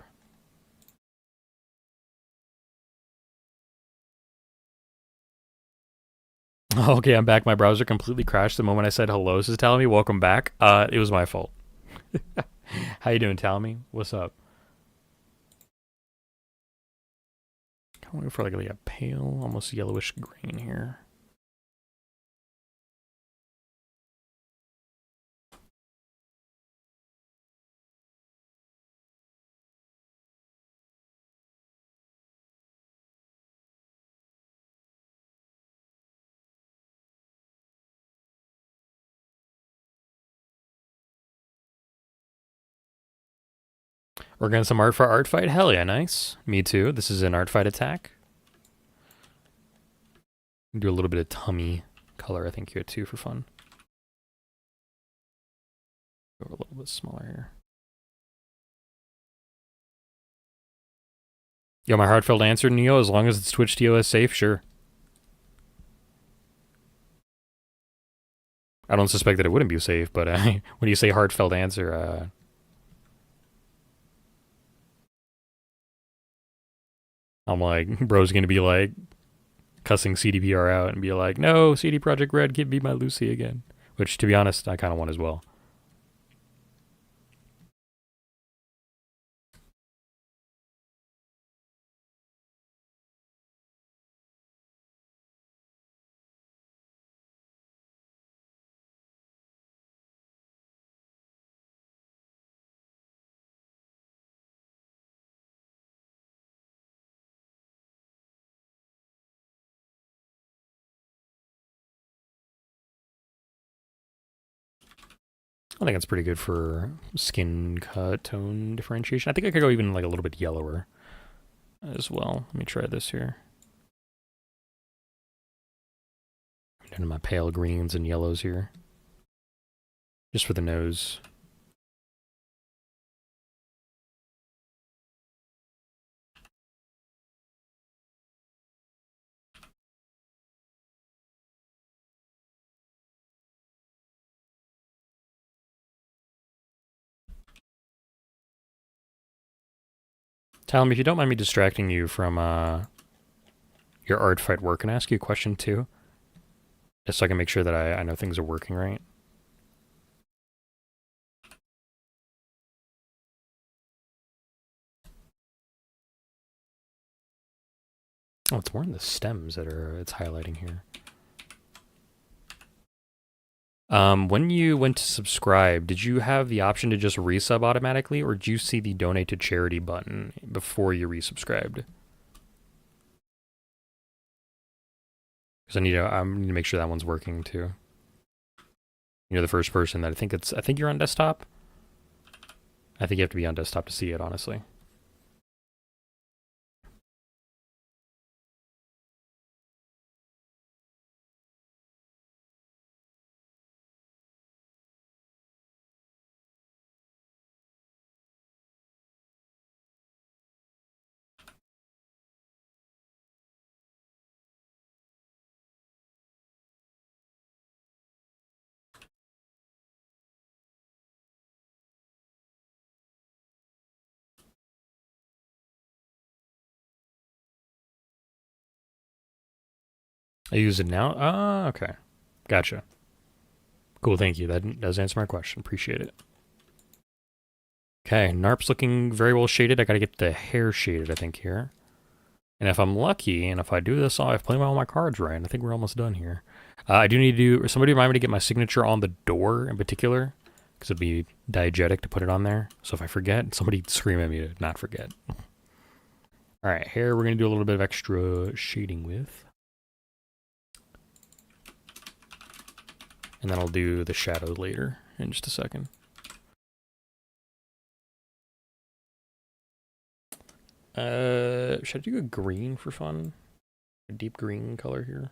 Okay, I'm back. My browser completely crashed the moment I said hello. This is Talmy. Welcome back. It was my fault. How you doing, Talmy? What's up? I'm going for like a pale, almost yellowish green here. We're getting some art for Artfight? Hell yeah, nice. Me too. This is an Artfight attack. Do a little bit of tummy color, I think, here too for fun. Go a little bit smaller here. Yo, my heartfelt answer, Neo, as long as it's Twitch TOS safe, sure. I don't suspect that it wouldn't be safe, but when you say heartfelt answer, I'm like, bro's gonna be like cussing CDPR out and be like, no, CD Projekt Red, give me my Lucy again. Which, to be honest, I kind of want as well. I think it's pretty good for skin cut tone differentiation. I think I could go even like a little bit yellower as well. Let me try this here. I'm doing my pale greens and yellows here. Just for the nose. Talon, if you don't mind me distracting you from your Artfight work, can I ask you a question too? Just so I can make sure that I know things are working right. Oh, it's more in the stems that it's highlighting here. When you went to subscribe, did you have the option to just resub automatically, or did you see the donate to charity button before you resubscribed? Because I need to make sure that one's working too. You're the first person that I think you're on desktop. I think you have to be on desktop to see it, honestly. I use it now? Ah, okay. Gotcha. Cool, thank you. That does answer my question. Appreciate it. Okay, NARP's looking very well shaded. I gotta get the hair shaded, I think, here. And if I'm lucky, and if I do this, I've played all my cards right. I think we're almost done here. I do need to do, somebody remind me to get my signature on the door in particular, because it'd be diegetic to put it on there. So if I forget, somebody scream at me to not forget. All right, hair we're gonna do a little bit of extra shading with. And then I'll do the shadow later in just a second. Should I do a green for fun? A deep green color here.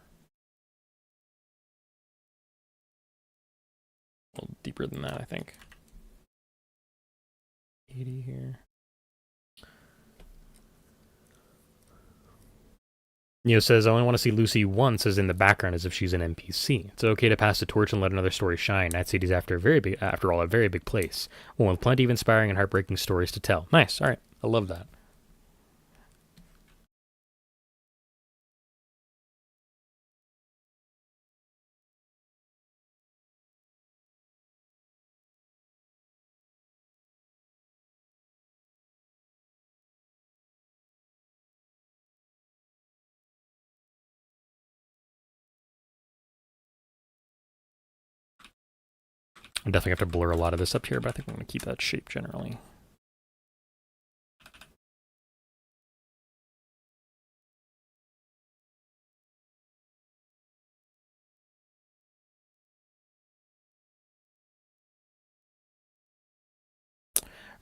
A little deeper than that, I think. 80 here. Neo says, I only want to see Lucy once as in the background as if she's an NPC. It's okay to pass the torch and let another story shine. Night City's after all, a very big place. One with plenty of inspiring and heartbreaking stories to tell. Nice, alright. I love that. I definitely have to blur a lot of this up here, but I think I'm going to keep that shape generally.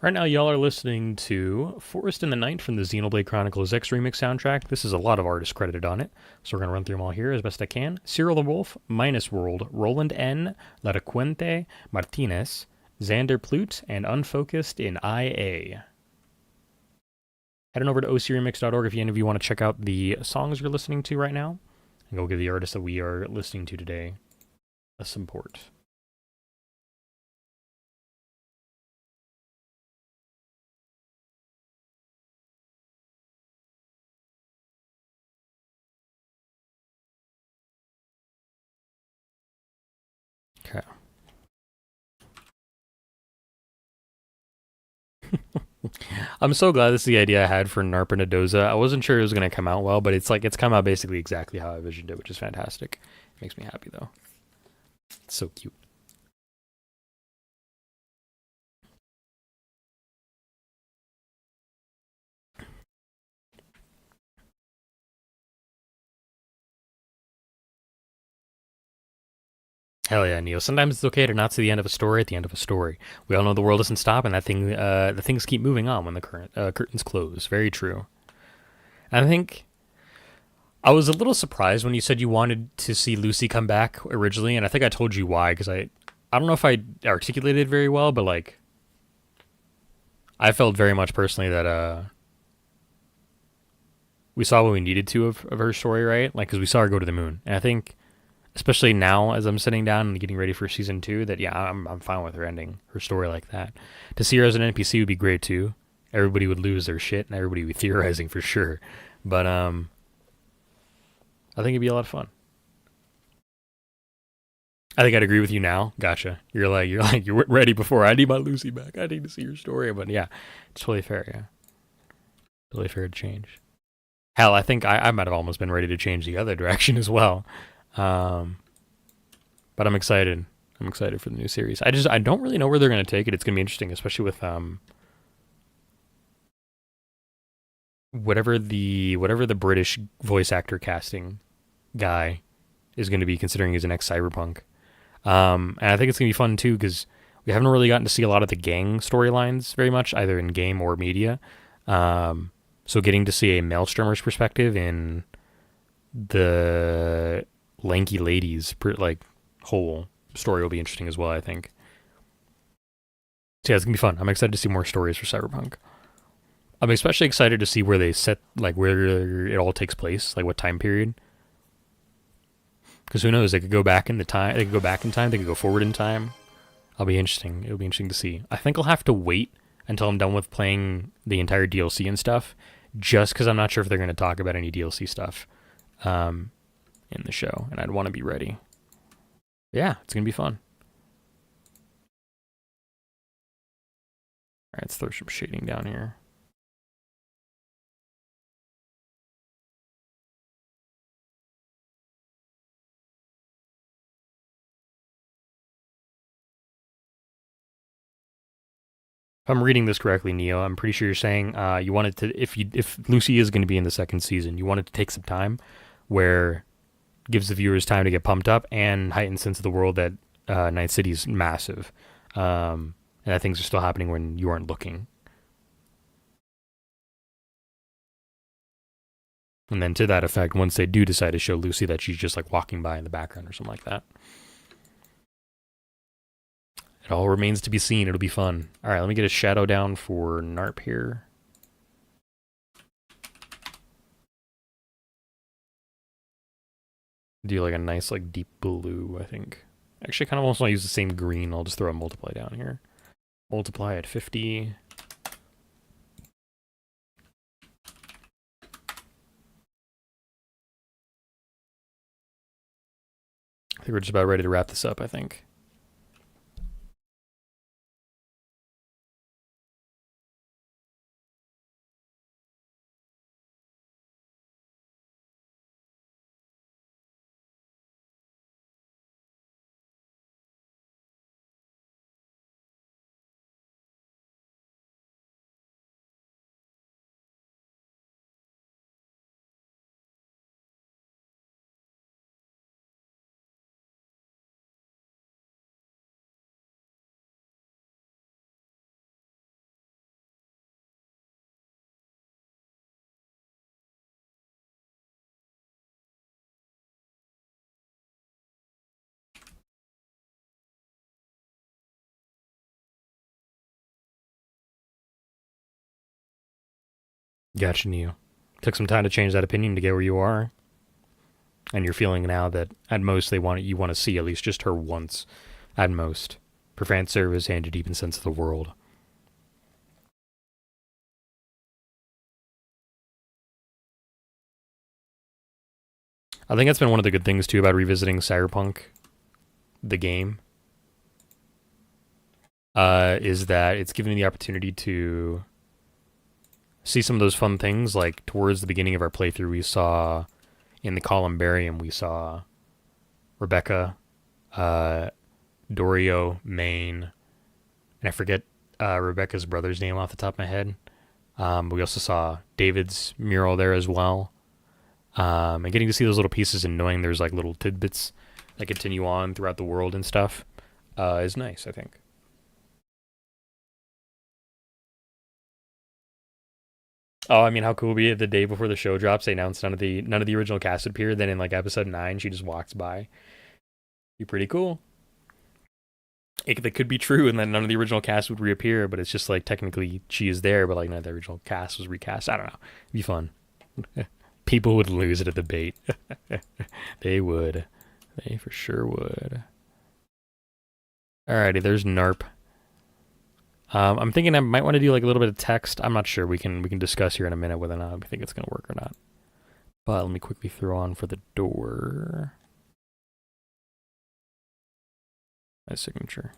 Right now, y'all are listening to Forest in the Night from the Xenoblade Chronicles X Remix soundtrack. This is a lot of artists credited on it, so we're going to run through them all here as best I can. Cyril the Wolf, Minus World, Roland N., Laracuente, Martinez, Xander Plute, and Unfocused in IA. Head on over to ocremix.org if any of you want to check out the songs you're listening to right now, and go give the artist that we are listening to today a support. Okay. I'm so glad this is the idea I had for Narpa Nadoza. I wasn't sure it was going to come out well, but it's come out basically exactly how I envisioned it, which is fantastic. It makes me happy, though. It's so cute. Hell yeah, Neil. Sometimes it's okay to not see the end of a story at the end of a story. We all know the world doesn't stop, and the things keep moving on when the curtains close. Very true. And I think I was a little surprised when you said you wanted to see Lucy come back originally, and I think I told you why, because I don't know if I articulated it very well, but like I felt very much personally that we saw what we needed to of her story, right? Like, because we saw her go to the moon, and I think, especially now as I'm sitting down and getting ready for season 2, that yeah, I'm fine with her ending her story like that. To see her as an NPC would be great too. Everybody would lose their shit and everybody would be theorizing for sure. But I think it'd be a lot of fun. I think I'd agree with you now. Gotcha. You're ready before. I need my Lucy back. I need to see her story. But yeah, it's totally fair. Yeah, totally fair to change. Hell, I think I might have almost been ready to change the other direction as well. But I'm excited. I'm excited for the new series. I don't really know where they're going to take it. It's going to be interesting, especially with whatever the British voice actor casting guy is going to be, considering he's an ex-Cyberpunk. And I think it's going to be fun too, because we haven't really gotten to see a lot of the gang storylines very much, either in game or media. So getting to see a Maelstrommer's perspective in the lanky ladies whole story will be interesting as well, I think. So yeah, it's gonna be fun. I'm excited to see more stories for Cyberpunk. I'm especially excited to see where they set, like, where it all takes place, like what time period. Because who knows? They could go back in time. They could go forward in time. It'll be interesting to see. I think I'll have to wait until I'm done with playing the entire DLC and stuff, just because I'm not sure if they're going to talk about any DLC stuff in the show, and I'd want to be ready. Yeah, it's going to be fun. All right, let's throw some shading down here. If I'm reading this correctly, Neo, I'm pretty sure you're saying you wanted to, if Lucy is going to be in the second season, you wanted to take some time where gives the viewers time to get pumped up and heightened sense of the world that Night City's massive, and that things are still happening when you aren't looking. And then to that effect, once they do decide to show Lucy that she's just like walking by in the background or something like that. It all remains to be seen. It'll be fun. All right, let me get a shadow down for Narp here. Do like a nice like deep blue, I think. Actually, I kind of almost want to use the same green. I'll just throw a multiply down here. Multiply at 50. I think we're just about ready to wrap this up, I think. Gotcha, Neo. Took some time to change that opinion to get where you are. And you're feeling now that at most you want to see at least just her once. At most. For fan service and your deep sense of the world. I think that's been one of the good things too about revisiting Cyberpunk, the game, is that it's given me the opportunity to see some of those fun things. Like towards the beginning of our playthrough, we saw in the Columbarium, we saw Rebecca, Dorio, Maine, and I forget Rebecca's brother's name off the top of my head. But we also saw David's mural there as well. And getting to see those little pieces and knowing there's like little tidbits that continue on throughout the world and stuff is nice, I think. Oh, I mean, how cool would it be the day before the show drops, they announced none of the original cast would appear. Then in like episode 9, she just walks by. Be pretty cool. That could be true, and then none of the original cast would reappear. But it's just like technically she is there, but like none of the original cast was recast. I don't know. It'd be fun. People would lose it at the bait. They would. They for sure would. Alrighty, there's Narp. I'm thinking I might want to do like a little bit of text. I'm not sure. We can discuss here in a minute whether or not we think it's gonna work or not. But let me quickly throw on for the door my signature.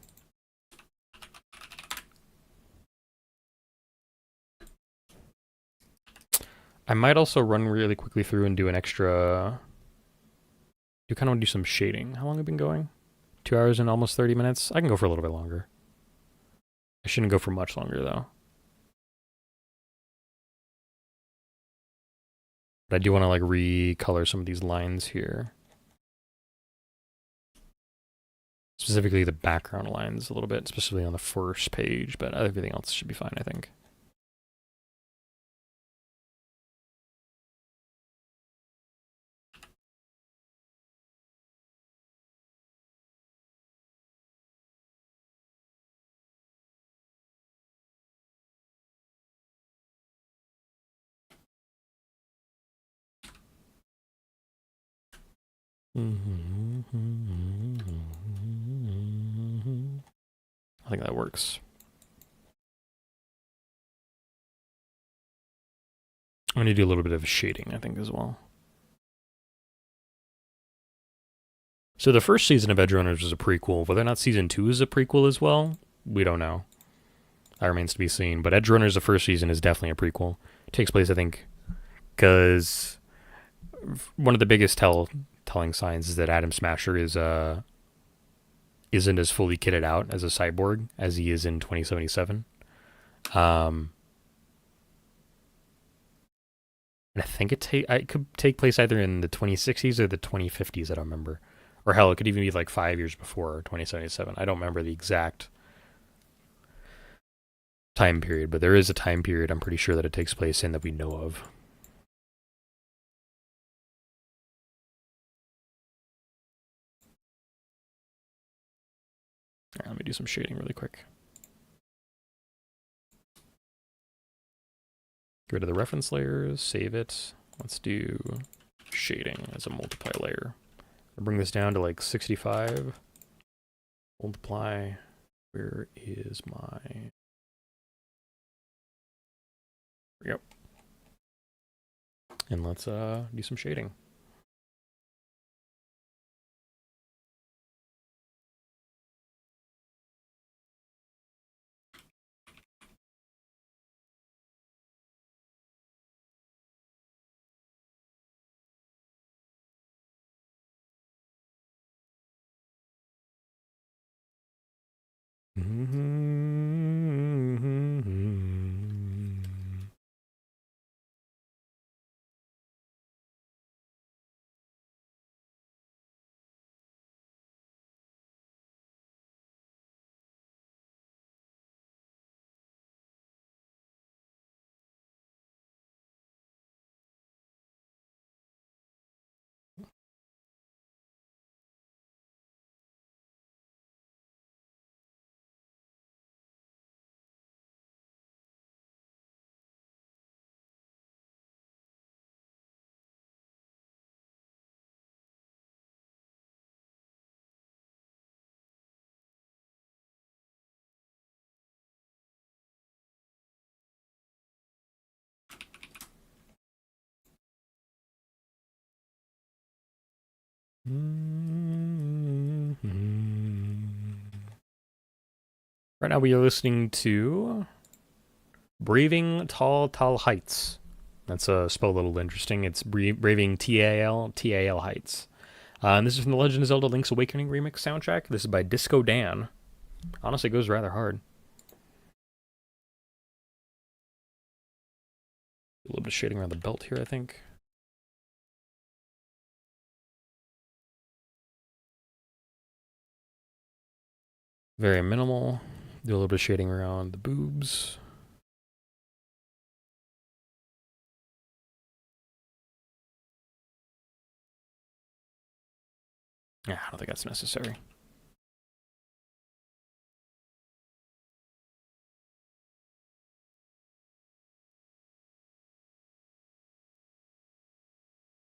I might also run really quickly through and do an extra. You kind of want to do some shading. How long have we been going? 2 hours and almost 30 minutes. I can go for a little bit longer. I shouldn't go for much longer though. But I do want to like recolor some of these lines here. Specifically the background lines a little bit, especially on the first page, but everything else should be fine, I think. I think that works. I'm going to do a little bit of shading, I think, as well. So the first season of Edgerunners was a prequel. Whether or not season 2 is a prequel as well, we don't know. That remains to be seen. But Edgerunners, the first season, is definitely a prequel. It takes place, I think, because one of the biggest telling signs is that Adam Smasher isn't as fully kitted out as a cyborg as he is in 2077. And I think it could take place either in the 2060s or the 2050s, I don't remember. Or hell, it could even be like 5 years before 2077. I don't remember the exact time period, but there is a time period I'm pretty sure that it takes place in that we know of. Alright, let me do some shading really quick. Get rid of the reference layers, save it. Let's do shading as a multiply layer. I'll bring this down to like 65. Multiply. Where is my... Yep. And let's do some shading. Right now we are listening to Braving Tall Heights. That's spelled a little interesting. It's Braving Tal Heights. And this is from the Legend of Zelda Link's Awakening remix soundtrack. This is by Disco Dan. Honestly, it goes rather hard. A little bit of shading around the belt here, I think. Very minimal. Do a little bit of shading around the boobs. Yeah, I don't think that's necessary.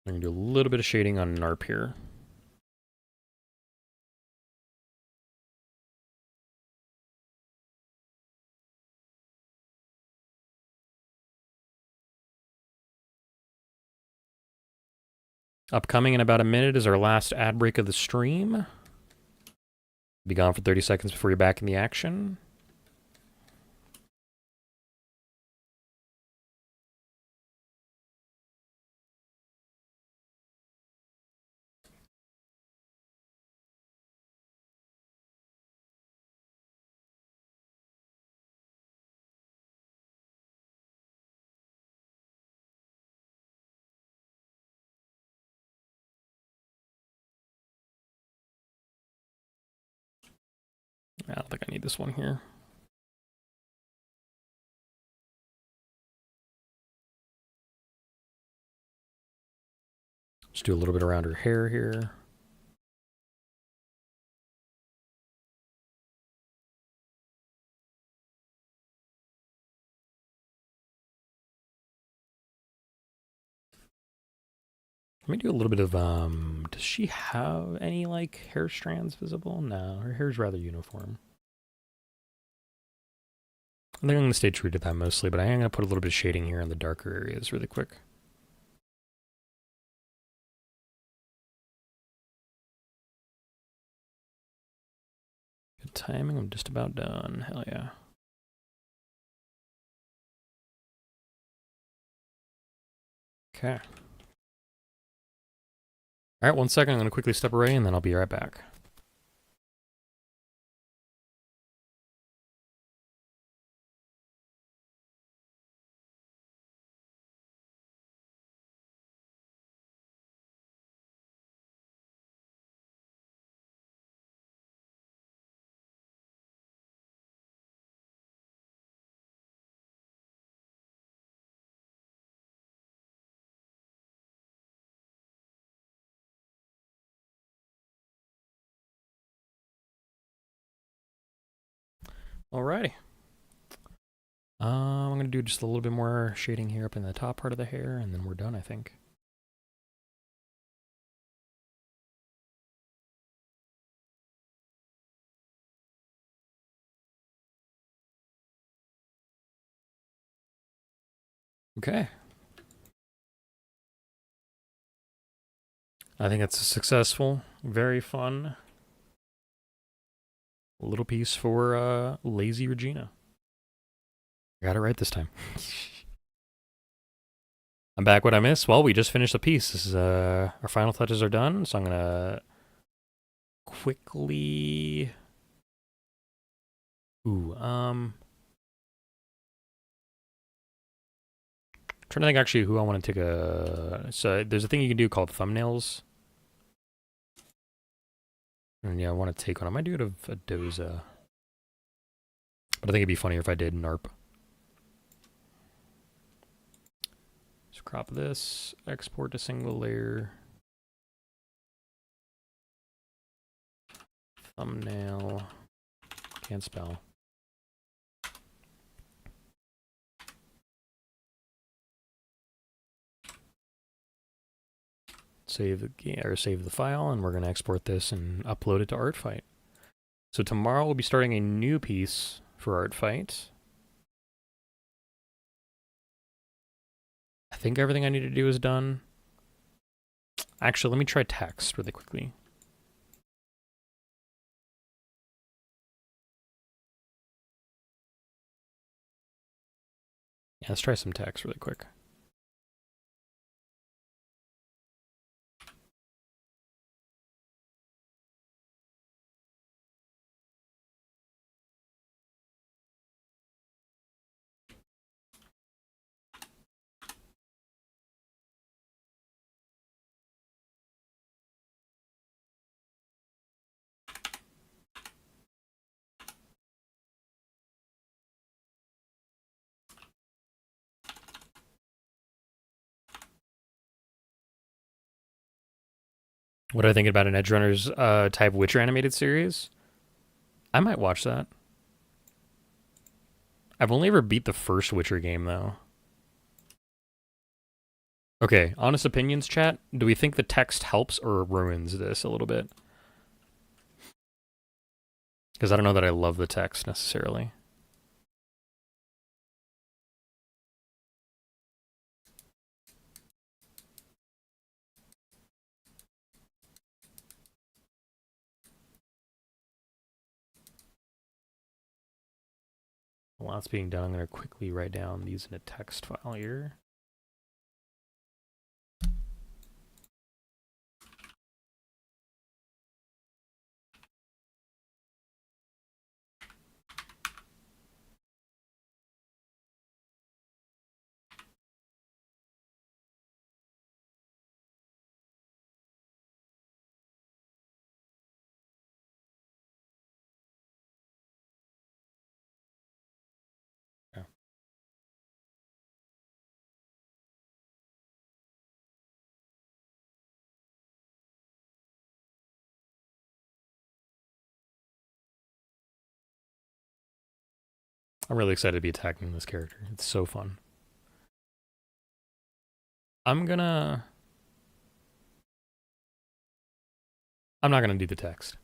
I'm going to do a little bit of shading on NARP here. Upcoming in about a minute is our last ad break of the stream. Be gone for 30 seconds before you're back in the action. I don't think I need this one here. Just do a little bit around her hair here. Let me do a little bit of, does she have any, like, hair strands visible? No, her hair's rather uniform. I think I'm going to stay true to that mostly, but I am going to put a little bit of shading here in the darker areas really quick. Good timing, I'm just about done. Hell yeah. Okay. Alright, 1 second, I'm going to quickly step away and then I'll be right back. Alrighty. I'm gonna do just a little bit more shading here up in the top part of the hair, and then we're done, I think. Okay. I think it's successful, very fun little piece for Lazy Regina. I got it right this time. I'm back. What I missed? Well, we just finished a piece. This is our final touches are done, so I'm gonna quickly. Trying to think actually who I want to take a. So there's a thing you can do called thumbnails. And yeah, I want to take one. I might do it of a Doza. But I think it'd be funnier if I did NARP. So crop this, export to single layer. Thumbnail. Can't spell. Save the file, and we're going to export this and upload it to Artfight. So tomorrow we'll be starting a new piece for Artfight. I think everything I need to do is done. Actually, let me try text really quickly. Yeah, let's try some text really quick. What are I thinking about an Edge Runners type Witcher animated series? I might watch that. I've only ever beat the first Witcher game, though. Okay, honest opinions, chat. Do we think the text helps or ruins this a little bit? Because I don't know that I love the text necessarily. While that's being done, I'm going to quickly write down these in a text file here. Yeah. I'm really excited to be attacking this character. It's so fun. I'm not gonna do the text.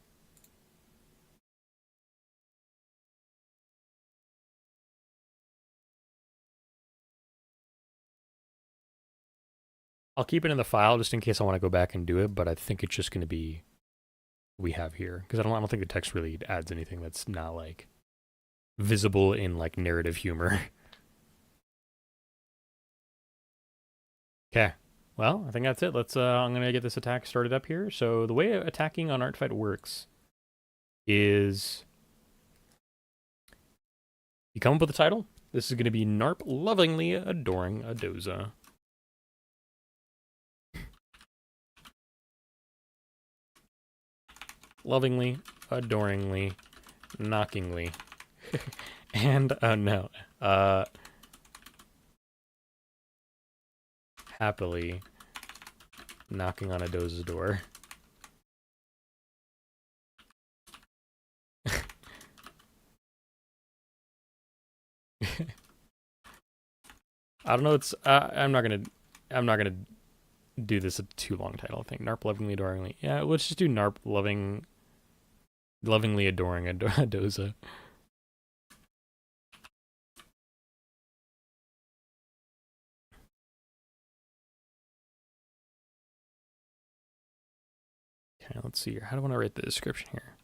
I'll keep it in the file just in case I want to go back and do it, but I think it's just gonna be we have here because I don't think the text really adds anything that's not like visible in like narrative humor. Okay. Well, I think that's it. Let's I'm gonna get this attack started up here. So the way attacking on Artfight works is you come up with a title. This is gonna be Narp lovingly adoring a Doza. Lovingly, adoringly, knockingly. And no. Happily knocking on a Doza's door. I don't know. It's I'm not gonna do this a too long title thing. Narp lovingly adoringly. Yeah, let's just do Narp lovingly adoring Adoza. Okay, let's see here. How do I want to write the description here?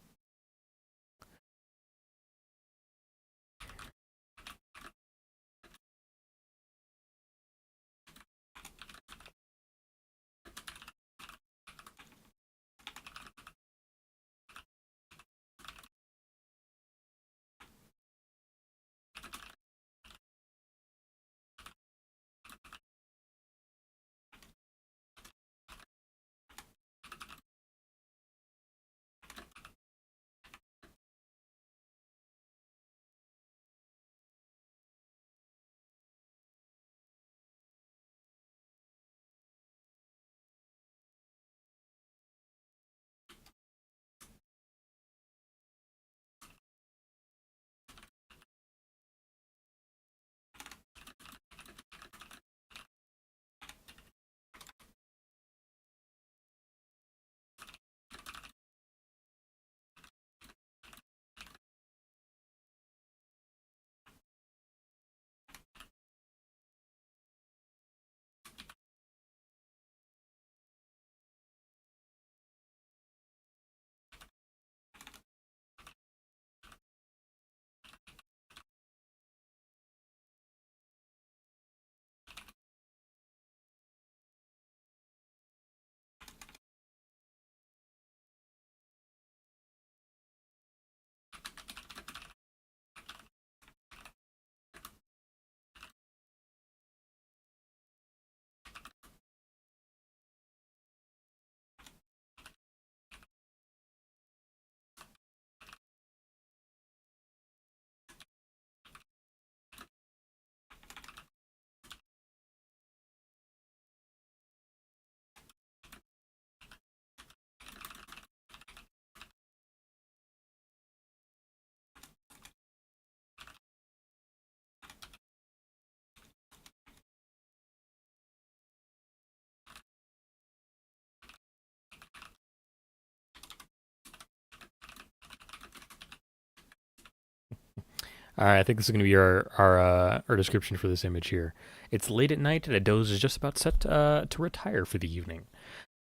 All right, I think this is going to be our description for this image here. It's late at night, and Adoza is just about set to retire for the evening.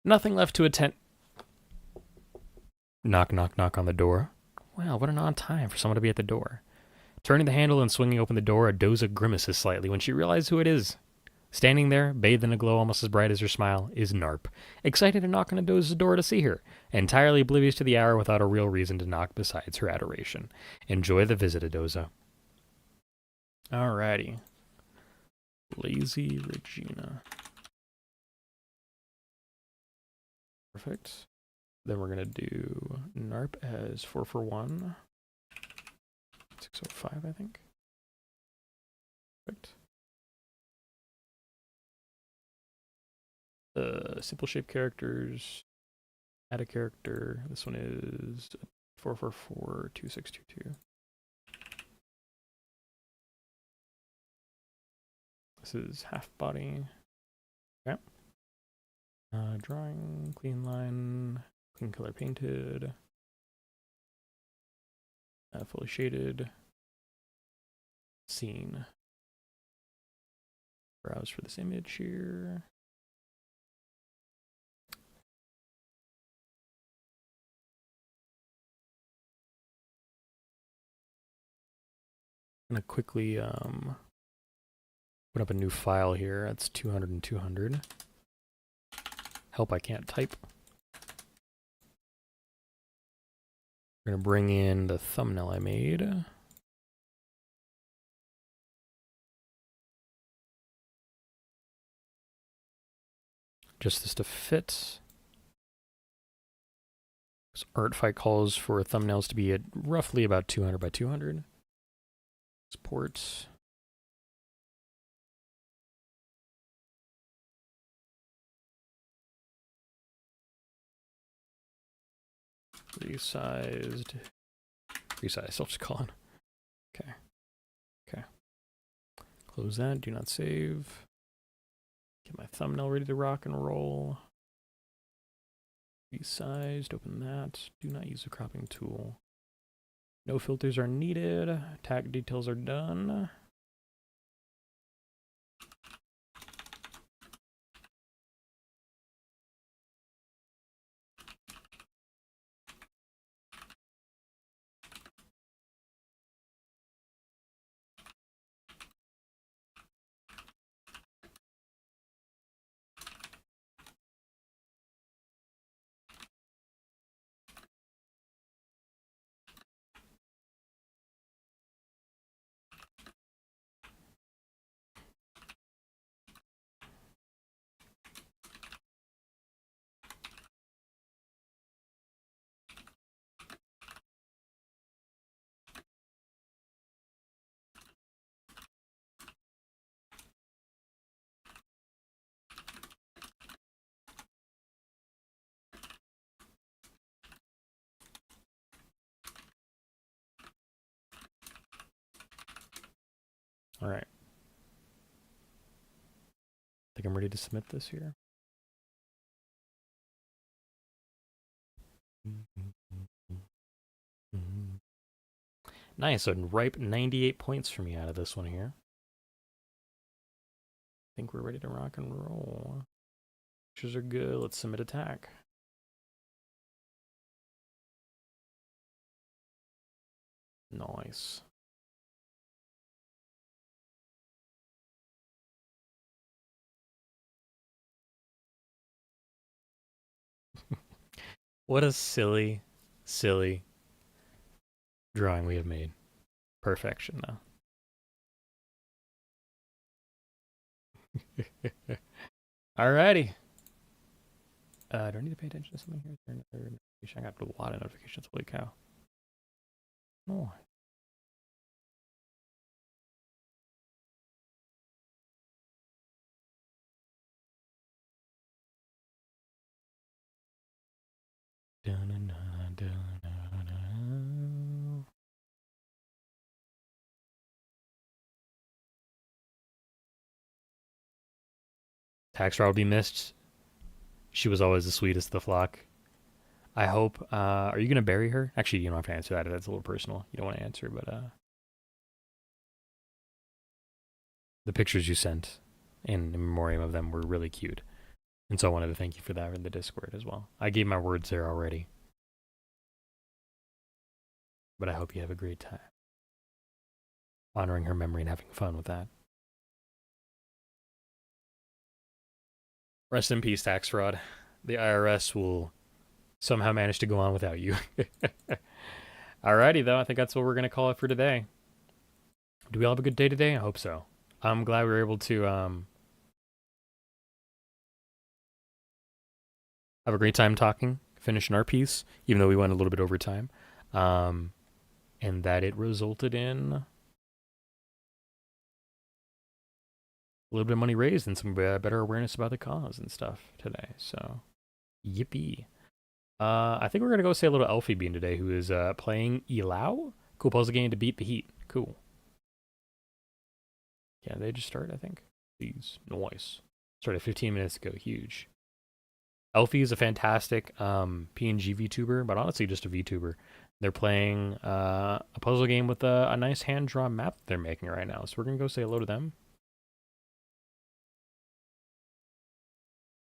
Nothing left to attend. Knock, knock, knock on the door. Wow, what an odd time for someone to be at the door. Turning the handle and swinging open the door, Adoza grimaces slightly when she realizes who it is. Standing there, bathed in a glow almost as bright as her smile, is Narp, excited to knock on Adoza's door to see her, entirely oblivious to the hour without a real reason to knock besides her adoration. Enjoy the visit, Adoza. Alrighty. Lazy Regina. Perfect. Then we're going to do Narp as 441. 605, I think. Perfect. Simple shape characters. Add a character. This one is 4442622. This is half body. Okay. Drawing, clean line, clean color painted, fully shaded, scene. Browse for this image here. I'm gonna quickly open up a new file here. That's 200 and 200. Help, I can't type. We're gonna bring in the thumbnail I made. Just this to fit. This Artfight calls for thumbnails to be at roughly about 200 by 200. Support. Resized, self-colon. Okay. Close that. Do not save. Get my thumbnail ready to rock and roll. Resized. Open that. Do not use a cropping tool. No filters are needed. Tag details are done. All right. I think I'm ready to submit this here. Nice, a ripe 98 points for me out of this one here. I think we're ready to rock and roll. Pictures are good. Let's submit attack. Nice. What a silly, silly drawing we have made. Perfection, though. Alrighty. Do I need to pay attention to something here? Is there another notification? I got a lot of notifications. Holy cow. Oh. Tax will be missed. She was always the sweetest of the flock. I hope. Are you going to bury her? Actually, you don't have to answer that. That's a little personal. You don't want to answer, but the pictures you sent in memoriam of them were really cute. And so I wanted to thank you for that in the Discord as well. I gave my words there already. But I hope you have a great time honoring her memory and having fun with that. Rest in peace, tax fraud. The IRS will somehow manage to go on without you. Alrighty, though. I think that's what we're going to call it for today. Do we all have a good day today? I hope so. I'm glad we were able to have a great time talking, finishing our piece, even though we went a little bit over time. And that it resulted in a little bit of money raised and some better awareness about the cause and stuff today. So, yippee. I think we're going to go say a little Elfie Bean today, who is playing Elau. Cool puzzle game to beat the heat. Cool. Yeah, they just started, I think. Please. Nice. Started 15 minutes ago. Huge. Elfie is a fantastic PNG VTuber, but honestly just a VTuber. They're playing a puzzle game with a nice hand-drawn map they're making right now. So we're going to go say hello to them.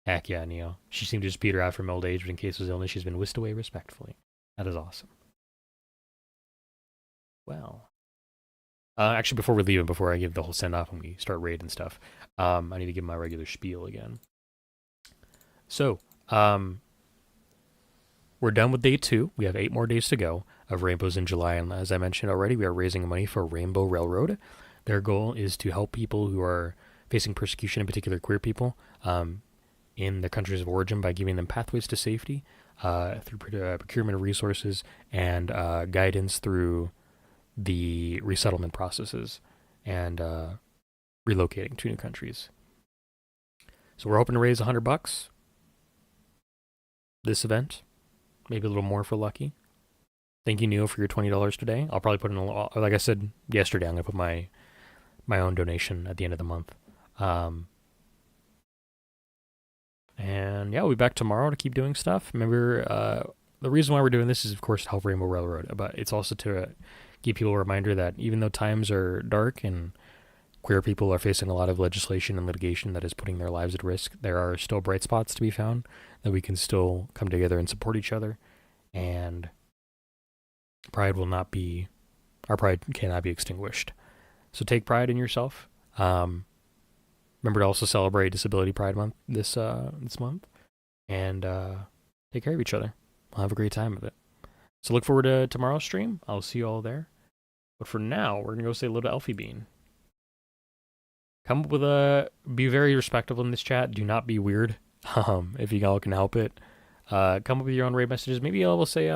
Heck yeah, Neo. She seemed to just peter out from old age, but in case of illness, she's been whisked away respectfully. That is awesome. Well. Actually, before we leave and before I give the whole send-off and we start raid and stuff, I need to give my regular spiel again. So, we're done with day 2. We have 8 more days to go of Rainbows in July. And as I mentioned already, we are raising money for Rainbow Railroad. Their goal is to help people who are facing persecution, in particular queer people, in their countries of origin by giving them pathways to safety through procurement of resources and guidance through the resettlement processes and relocating to new countries. So we're hoping to raise $100 this event. Maybe a little more for lucky. Thank you, Neo, for your $20 today. I'll probably put in like I said yesterday, I'm going to put my my own donation at the end of the month. And yeah, we'll be back tomorrow to keep doing stuff. Remember, the reason why we're doing this is, of course, to help Rainbow Railroad, but it's also to give people a reminder that even though times are dark and queer people are facing a lot of legislation and litigation that is putting their lives at risk, there are still bright spots to be found, that we can still come together and support each other. And our pride cannot be extinguished. So take pride in yourself. Remember to also celebrate Disability Pride Month this month, and take care of each other. We'll have a great time of it. So look forward to tomorrow's stream. I'll see you all there. But for now, we're gonna go say hello to Elfie Bean. Come up with be very respectful in this chat. Do not be weird. If you all can help it. Come up with your own raid messages. Maybe I will say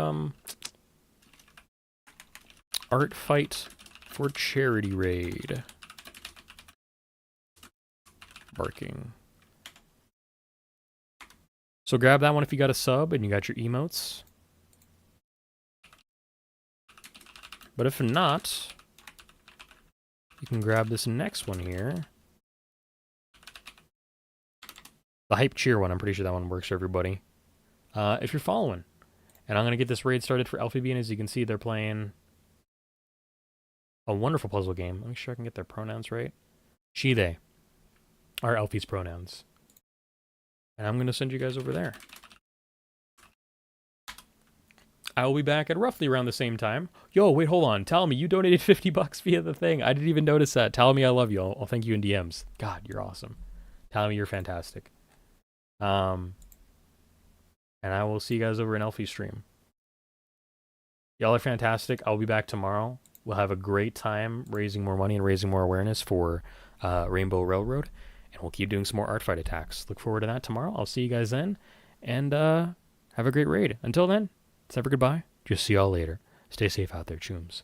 Artfight for charity raid. Barking. So grab that one if you got a sub and you got your emotes. But if not, you can grab this next one here. The hype cheer one, I'm pretty sure that one works for everybody. If you're following. And I'm going to get this raid started for Elfie Bean. As you can see, they're playing a wonderful puzzle game. Let me make sure I can get their pronouns right. She, they are Elfie's pronouns. And I'm going to send you guys over there. I will be back at roughly around the same time. Yo, wait, hold on. Tell me, you donated $50 via the thing. I didn't even notice that. Tell me I love you. I'll thank you in DMs. God, you're awesome. Tell me you're fantastic. And I will see you guys over in Elfie's stream. Y'all are fantastic. I'll be back tomorrow. We'll have a great time raising more money and raising more awareness for Rainbow Railroad. And we'll keep doing some more Artfight attacks. Look forward to that tomorrow. I'll see you guys then. And have a great raid. Until then, it's never goodbye. Just see y'all later. Stay safe out there, chooms.